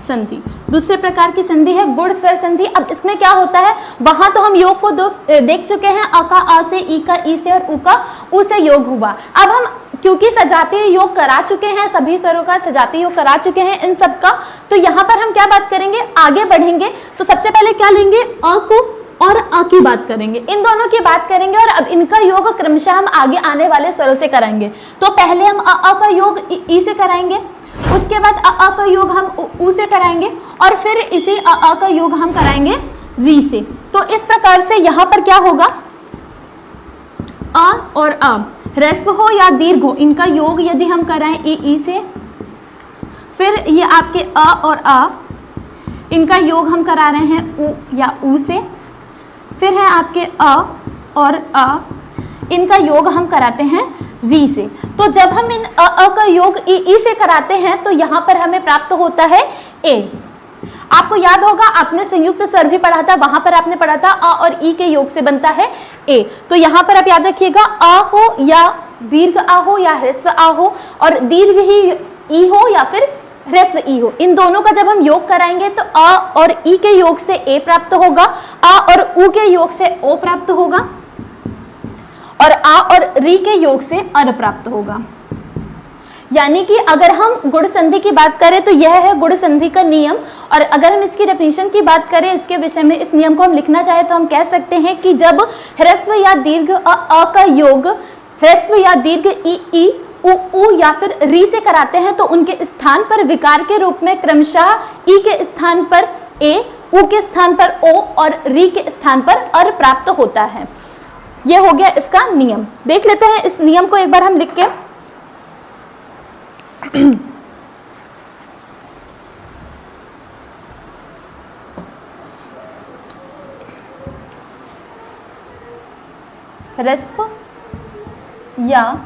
संधि दूसरे प्रकार की संधि है गुण स्वर संधि। अब इसमें क्या होता है? वहां तो हम योग को देख चुके हैं, अ का अ से, ई का ई से और उ का उ से योग हुआ। अब हम क्योंकि सजातीय योग करा चुके हैं, सभी स्वरों का सजातीय योग करा चुके हैं इन सब का, तो यहाँ पर हम क्या बात करेंगे? आगे बढ़ेंगे तो सबसे पहले क्या लेंगे? अ को और अ की बात करेंगे, इन दोनों की बात करेंगे, और अब इनका योग क्रमशः हम आगे आने वाले स्वरों से कराएंगे। तो पहले हम अ का योग ई से कराएंगे, उसके बाद अ का योग हम उ से कराएंगे, और फिर इसी अ का योग हम कराएंगे री से। तो इस प्रकार से यहाँ पर क्या होगा? अ और अ, ह्रस्व हो या दीर्घ हो, इनका योग यदि हम कराएं ई से, फिर ये आपके अ और अ, इनका योग हम करा रहे हैं उ या उ से, फिर है आपके अ और अ, इनका योग हम कराते हैं री से। तो जब हम इन अ का योग ई से कराते हैं तो यहाँ पर हमें प्राप्त होता है ए। आपको याद होगा, आपने संयुक्त स्वर भी पढ़ा था, वहां पर आपने पढ़ा था अ और ई के योग से बनता है ए। तो यहाँ पर आप याद रखिएगा, अ हो या दीर्घ आ हो या ह्रस्व आ हो, और दीर्घ ही ई हो या फिर ह्रस्व ई हो, इन दोनों का जब हम योग कराएंगे तो अ और ई के योग से ए प्राप्त होगा, अ और उ के योग से ओ प्राप्त होगा, और आ और री के योग से अर प्राप्त होगा। यानी कि अगर हम गुण संधि की बात करें तो यह है गुण संधि का नियम। और अगर हम इसकी डेफिनेशन की बात करें, इसके विषय में इस नियम को हम लिखना चाहे तो हम कह सकते हैं कि जब ह्रस्व या दीर्घ अ का योग ह्रस्व या दीर्घ ई ई उ या फिर री से कराते हैं तो उनके स्थान पर विकार के रूप में क्रमशः ई के स्थान पर ए, उ के स्थान पर ओ और री के स्थान पर अर प्राप्त होता है। यह हो गया इसका नियम। देख लेते हैं इस नियम को एक बार हम लिख के। ह्रस्व या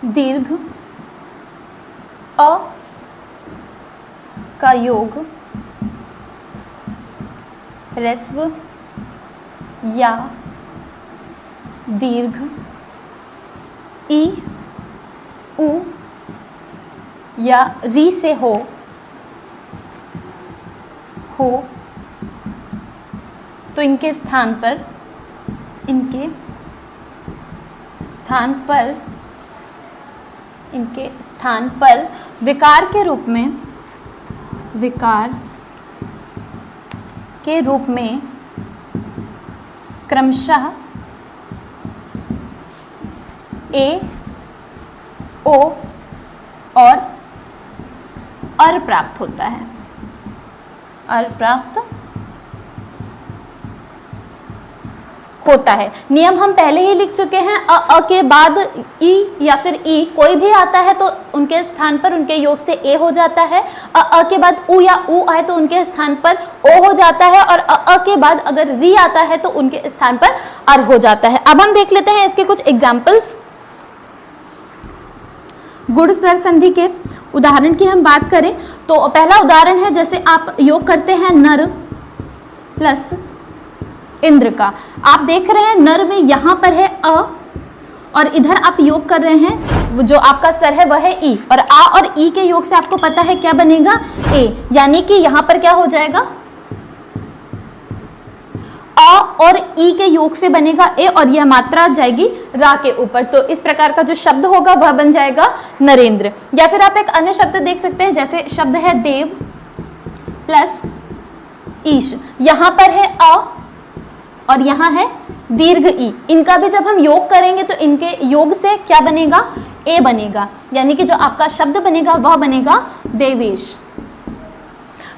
दीर्घ अ का योग ह्रस्व या दीर्घ ई उ या री से हो तो इनके स्थान पर विकार के रूप में क्रमशः ए, ओ और अर प्राप्त होता है। अर प्राप्त होता है। नियम हम पहले ही लिख चुके हैं। अ के बाद ई या फिर ई कोई भी आता है तो उनके स्थान पर उनके योग से ए हो जाता है। अ के बाद उ या उ आए तो उनके स्थान पर ओ हो जाता है और अ के बाद अगर री आता है तो उनके स्थान पर अर हो जाता है। अब हम देख लेते हैं इसके कुछ एग्जाम्पल्स। गुण स्वर संधि के उदाहरण की हम बात करें तो पहला उदाहरण है, जैसे आप योग करते हैं नर प्लस इंद्र का। आप देख रहे हैं नर में यहाँ पर है अ और इधर आप योग कर रहे हैं, जो आपका स्वर है वह है ई, और आ और ई के योग से आपको पता है क्या बनेगा, ए, यानी कि यहाँ पर क्या हो जाएगा, अ और ई के योग से बनेगा ए और यह मात्रा जाएगी रा के ऊपर। तो इस प्रकार का जो शब्द होगा वह बन जाएगा नरेंद्र। या फिर आप एक अन्य शब्द देख सकते हैं, जैसे शब्द है देव प्लस ईश। यहाँ पर है अ और यहाँ है दीर्घ ई। इनका भी जब हम योग करेंगे तो इनके योग से क्या बनेगा, ए बनेगा, यानी कि जो आपका शब्द बनेगा वह बनेगा देवेश।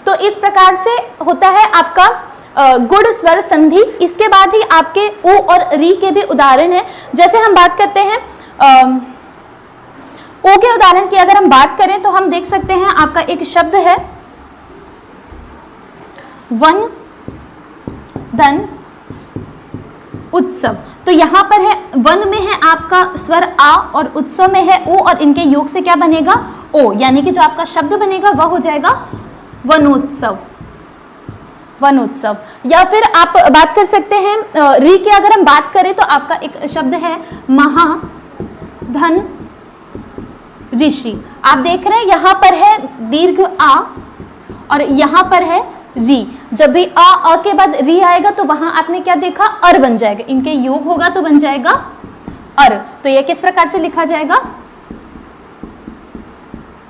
तो इस प्रकार से होता है आपका गुण स्वर संधि। इसके बाद ही आपके उ और री के भी उदाहरण है। जैसे हम बात करते हैं ओ के उदाहरण की अगर हम बात करें तो हम देख सकते हैं आपका एक शब्द है वन धन उत्सव। तो यहाँ पर है वन में है आपका स्वर आ और उत्सव में है ओ और इनके योग से क्या बनेगा, ओ, यानी कि जो आपका शब्द बनेगा वह हो जाएगा वनोत्सव। वनोत्सव। या फिर आप बात कर सकते हैं री की अगर हम बात करें तो आपका एक शब्द है महाधन ऋषि। आप देख रहे हैं यहाँ पर है दीर्घ आ और यहाँ पर है री। जब भी अ के बाद री आएगा तो वहां आपने क्या देखा, अर बन जाएगा। इनके योग होगा तो बन जाएगा अर। तो यह किस प्रकार से लिखा जाएगा,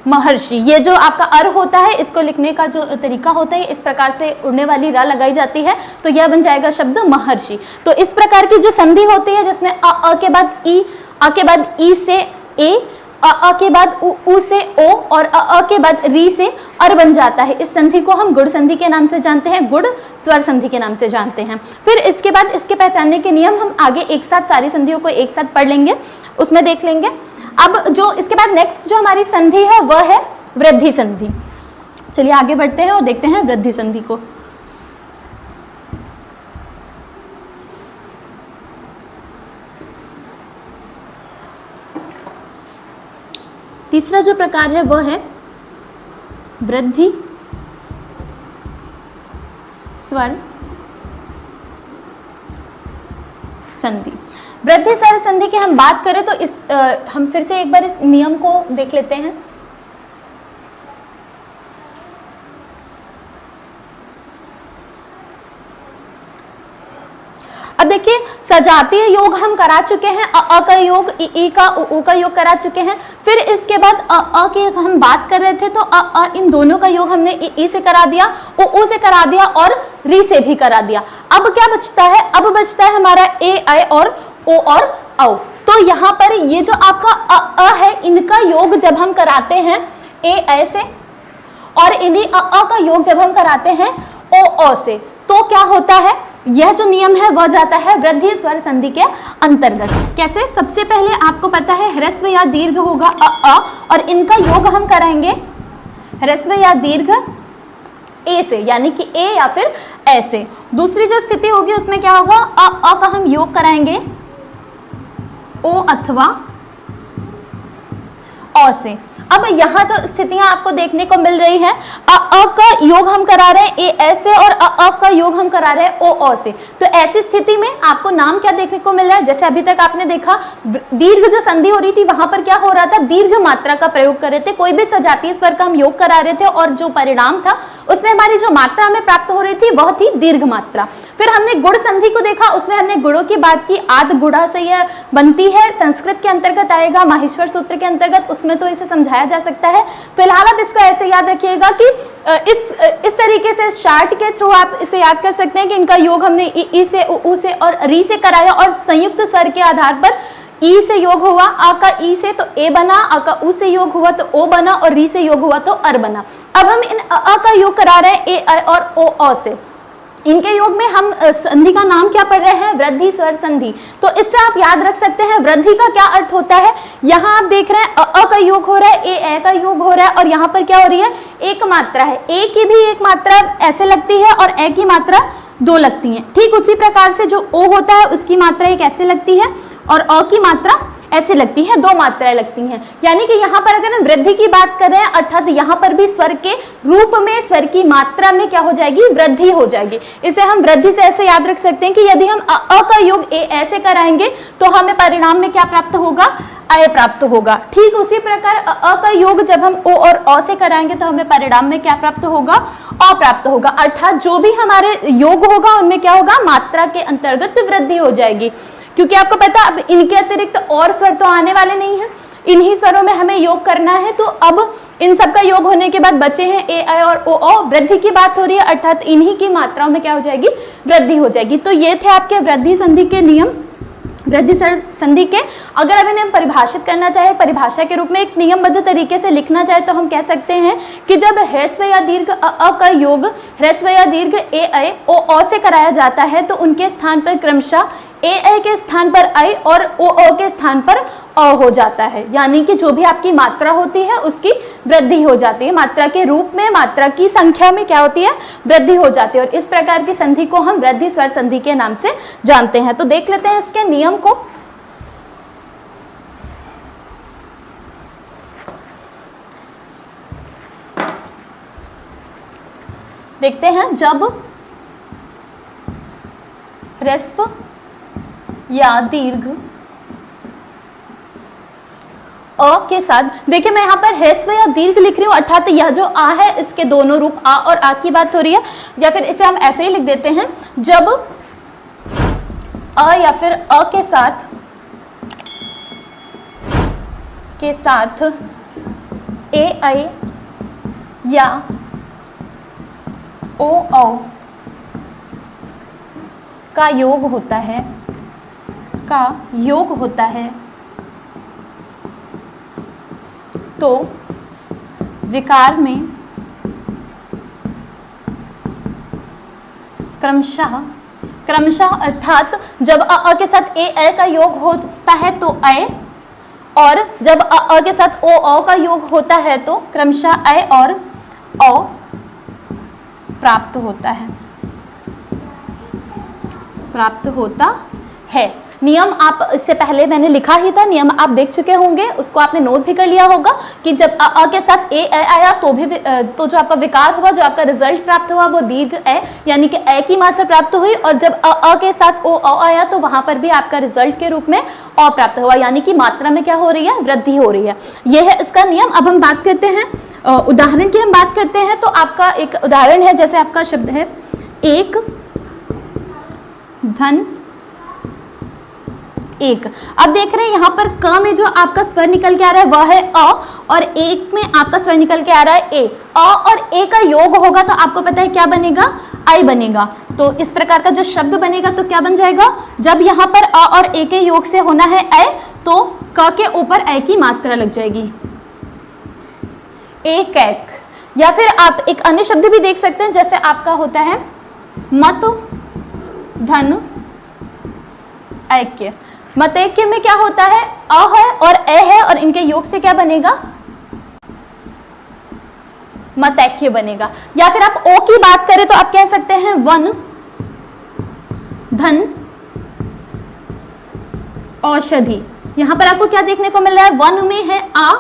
महर्षि। ये जो आपका अर होता है इसको लिखने का जो तरीका होता है, इस प्रकार से उड़ने वाली रा लगाई जाती है तो यह बन जाएगा शब्द महर्षि। तो इस प्रकार की जो संधि होती है जिसमें अ के बाद ई, अ के बाद ई से ए, अ के बाद उ से ओ और अ के बाद री से अर बन जाता है। इस संधि को हम गुण संधि के नाम से जानते हैं, गुण स्वर संधि के नाम से जानते हैं। फिर इसके बाद इसके पहचानने के नियम हम आगे एक साथ सारी संधियों को एक साथ पढ़ लेंगे, उसमें देख लेंगे। अब जो इसके बाद नेक्स्ट जो हमारी संधि है वह है वृद्धि संधि। चलिए आगे बढ़ते हैं और देखते हैं वृद्धि संधि को। तीसरा जो प्रकार है वह है वृद्धि स्वर संधि। वृद्धि स्वर संधि की हम बात करें तो हम फिर से एक बार इस नियम को देख लेते हैं। अब देखिए सजातीय योग हम करा चुके हैं, अ का योग, ई का, उ का योग करा चुके हैं। फिर इसके बाद अ की हम बात कर रहे थे तो इन दोनों का योग हमने ई से करा दिया, उ से करा दिया और री से भी करा दिया। अब क्या बचता है, अब बचता है हमारा ए, ऐ और ओ और औ। तो यहाँ पर ये जो आपका अ है, इनका योग जब हम कराते हैं ए से, और इन्हीं अ का योग जब हम कराते हैं ओ से, तो क्या होता है, यह जो नियम है वह जाता है वृद्धि स्वर संधि के अंतर्गत। कैसे? सबसे पहले आपको पता है ह्रस्व या दीर्घ होगा अ, और इनका योग हम कराएंगे ह्रस्व या दीर्घ ए से, यानी कि ए या फिर ऐसे। दूसरी जो स्थिति होगी उसमें क्या होगा, अ का हम योग कराएंगे ओ अथवा अ से। अब यहाँ जो स्थितियां आपको देखने को मिल रही है, अ का योग हम करा रहे हैं ए ऐसे, और अ का योग हम करा रहे हैं ओ से। तो ऐसी स्थिति में आपको नाम क्या देखने को मिल रहा है, जैसे अभी तक आपने देखा दीर्घ जो संधि हो रही थी वहां पर क्या हो रहा था, दीर्घ मात्रा का प्रयोग कर रहे थे, कोई भी सजातीय स्वर का हम योग करा रहे थे, और जो परिणाम था उसमें हमारी जो मात्रा हमें प्राप्त हो रही थी वह थी दीर्घ मात्रा। फिर हमने गुण संधि को देखा, उसमें हमने गुणों की बात की, आद गुड़ा से यह बनती है, संस्कृत के अंतर्गत आएगा, माहेश्वर सूत्र के अंतर्गत, उसमें तो इसे समझाया जा सकता है। फिलहाल आप इसको ऐसे याद रखिएगा कि इस तरीके से चार्ट के थ्रू आप इसे याद कर सकते हैं कि इनका योग हमने ई से, उ से और री से कराया, और संयुक्त स्वर के आधार पर ई से योग हुआ, आ का ई से तो ए बना, आ का उ से योग हुआ तो ओ बना, और री से योग हुआ तो अर बना। अब हम इन अ का योग करा रहे हैं ए और ओ से। इनके योग में हम संधि का नाम क्या पढ़ रहे हैं, वृद्धि स्वर संधि। तो इससे आप याद रख सकते हैं वृद्धि का क्या अर्थ होता है। यहाँ आप देख रहे हैं अ का योग हो रहा है, ए का योग हो रहा है, और यहाँ पर क्या हो रही है, एक मात्रा है, ए की भी एक मात्रा ऐसे लगती है और ए की मात्रा दो लगती है। ठीक उसी प्रकार से जो ओ होता है उसकी मात्रा एक ऐसे लगती है, और अ की मात्रा ऐसे लगती है, दो मात्राएं लगती हैं। यानी कि यहाँ पर अगर हम वृद्धि की बात कर रहे हैं, अर्थात यहाँ पर भी स्वर के रूप में, स्वर की मात्रा में क्या हो जाएगी, वृद्धि हो जाएगी। इसे हम वृद्धि से ऐसे याद रख सकते हैं कि यदि हम अ का योग ए ऐसे कराएंगे तो हमें परिणाम में क्या प्राप्त होगा, अय प्राप्त होगा। ठीक उसी प्रकार अ का योग जब हम ओ और अ से कराएंगे तो हमें परिणाम में क्या प्राप्त होगा, अ प्राप्त होगा। अर्थात जो भी हमारे योग होगा उनमें क्या होगा, मात्रा के अंतर्गत वृद्धि हो जाएगी। क्योंकि आपको पता अब इनके अतिरिक्त और स्वर तो आने वाले नहीं हैं, इन्हीं स्वरों में हमें योग करना है। तो अब इन सब का योग होने के बाद बचे हैं ए आई और ओ। वृद्धि की बात हो रही है, अर्थात इन्हीं की मात्राओं में क्या हो जाएगी, वृद्धि हो जाएगी। तो ये थे आपके वृद्धि संधि के नियम, वृद्धि संधि के। अगर अब इन्हें हम परिभाषित करना चाहे, परिभाषा के रूप में एक नियमबद्ध तरीके से लिखना चाहे, तो हम कह सकते हैं कि जब ह्रस्व या दीर्घ अ का योग ह्रस्व या दीर्घ ए ऐ ओ से कराया जाता है तो उनके स्थान पर क्रमशः ए ऐ के स्थान पर आई और ओ के स्थान पर अ हो जाता है। यानी कि जो भी आपकी मात्रा होती है उसकी वृद्धि हो जाती है, मात्रा के रूप में, मात्रा की संख्या में क्या होती है, वृद्धि हो जाती है। और इस प्रकार की संधि को हम वृद्धि स्वर संधि के नाम से जानते हैं। तो देख लेते हैं इसके नियम को। देखते हैं, जब ह्रस्व या दीर्घ अ के साथ, देखिए मैं यहाँ पर ह्रस्व या दीर्घ लिख रही हूँ, अर्थात यह जो आ है इसके दोनों रूप आ और आ की बात हो रही है, या फिर इसे हम ऐसे ही लिख देते हैं, जब अ या फिर अ के साथ ए ऐ या ओ औ का योग होता है, तो विकार में क्रमशः अर्थात जब अ के साथ ए ऐ का योग होता है तो ऐ, और जब अ के साथ ओ का योग होता है तो क्रमशः ऐ और औ प्राप्त होता है। नियम आप इससे पहले मैंने लिखा ही था, नियम आप देख चुके होंगे, उसको आपने नोट भी कर लिया होगा कि जब अ के साथ ए ऐ आया तो जो आपका विकार हुआ, जो आपका रिजल्ट प्राप्त हुआ वो दीर्घ ऐ, यानी कि ऐ की मात्रा प्राप्त हुई, और जब अ के साथ ओ आया तो वहां पर भी आपका रिजल्ट के रूप में अ प्राप्त हुआ, यानी कि मात्रा में क्या हो रही है, वृद्धि हो रही है। यह है इसका नियम। अब हम बात करते हैं उदाहरण की, हम बात करते हैं तो आपका एक उदाहरण है, जैसे आपका शब्द है एक धन एक। अब देख रहे हैं यहाँ पर क में जो आपका स्वर निकल के आ रहा है वह है अ, और एक में आपका स्वर निकल के आ रहा है ए। अ और ए का योग होगा तो आपको पता है क्या बनेगा, आई बनेगा। तो इस प्रकार का जो शब्द बनेगा तो क्या बन जाएगा, जब यहाँ पर अ और ए के योग से होना है ए, तो क के ऊपर ए की मात्रा लग जाएगी, एक एक। या फिर आप एक अन्य शब्द भी देख सकते हैं, जैसे आपका होता है मत धन ऐक्य। मत ऐक्य में क्या होता है, अ है और ए है और इनके योग से क्या बनेगा, मत ऐक्य बनेगा। या फिर आप ओ की बात करें तो आप कह सकते हैं वन धन औषधि। यहां पर आपको क्या देखने को मिल रहा है, वन में है आ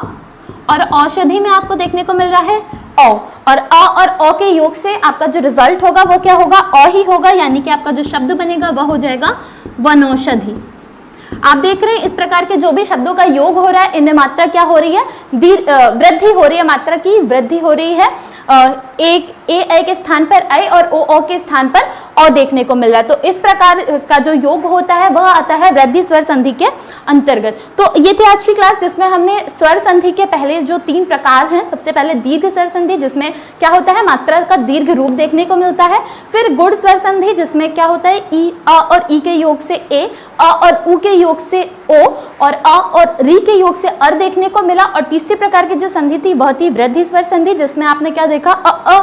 और औषधि में आपको देखने को मिल रहा है औ, और अ और ओ के योग से आपका जो रिजल्ट होगा वो क्या होगा, अ ही होगा, यानी कि आपका जो शब्द बनेगा वह हो जाएगा वनौषधि। आप देख रहे हैं इस प्रकार के जो भी शब्दों का योग हो रहा है, इनमें मात्रा क्या हो रही है, वृद्धि हो रही है, मात्रा की वृद्धि हो रही है। एक ए के स्थान पर ऐ और ओ के स्थान पर औ देखने को मिल रहा है। तो इस प्रकार का जो योग होता है वह आता है वृद्धि स्वर संधि के अंतर्गत। तो ये थी आज की क्लास, जिसमें हमने स्वर संधि के पहले जो 3 प्रकार हैं, सबसे पहले दीर्घ स्वर संधि जिसमें क्या होता है, मात्रा का दीर्घ रूप देखने को मिलता है। फिर गुण स्वर संधि जिसमें क्या होता है, ई अ और ई के योग से ए, अ और उ के योग से ओ, और अ और री के योग से अर देखने को मिला। और तीसरी प्रकार की जो संधि थी वह थी वृद्धि स्वर संधि, जिसमें आपने क्या देखा, अ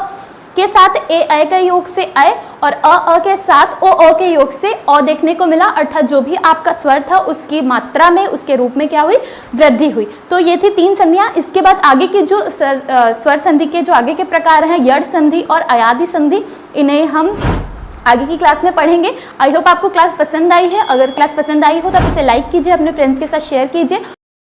के साथ ए के योग से ऐ और अ के साथ ओ के योग से औ देखने को मिला। अर्थात जो भी आपका स्वर था उसकी मात्रा में, उसके रूप में क्या हुई, वृद्धि हुई। तो ये थी 3 संधियां। इसके बाद आगे की जो स्वर संधि के जो आगे के प्रकार हैं, यड़ संधि और अयादि संधि, इन्हें हम आगे की क्लास में पढ़ेंगे। आई होप आपको क्लास पसंद आई है। अगर क्लास पसंद आई हो तो आप इसे लाइक कीजिए, अपने फ्रेंड्स के साथ शेयर कीजिए।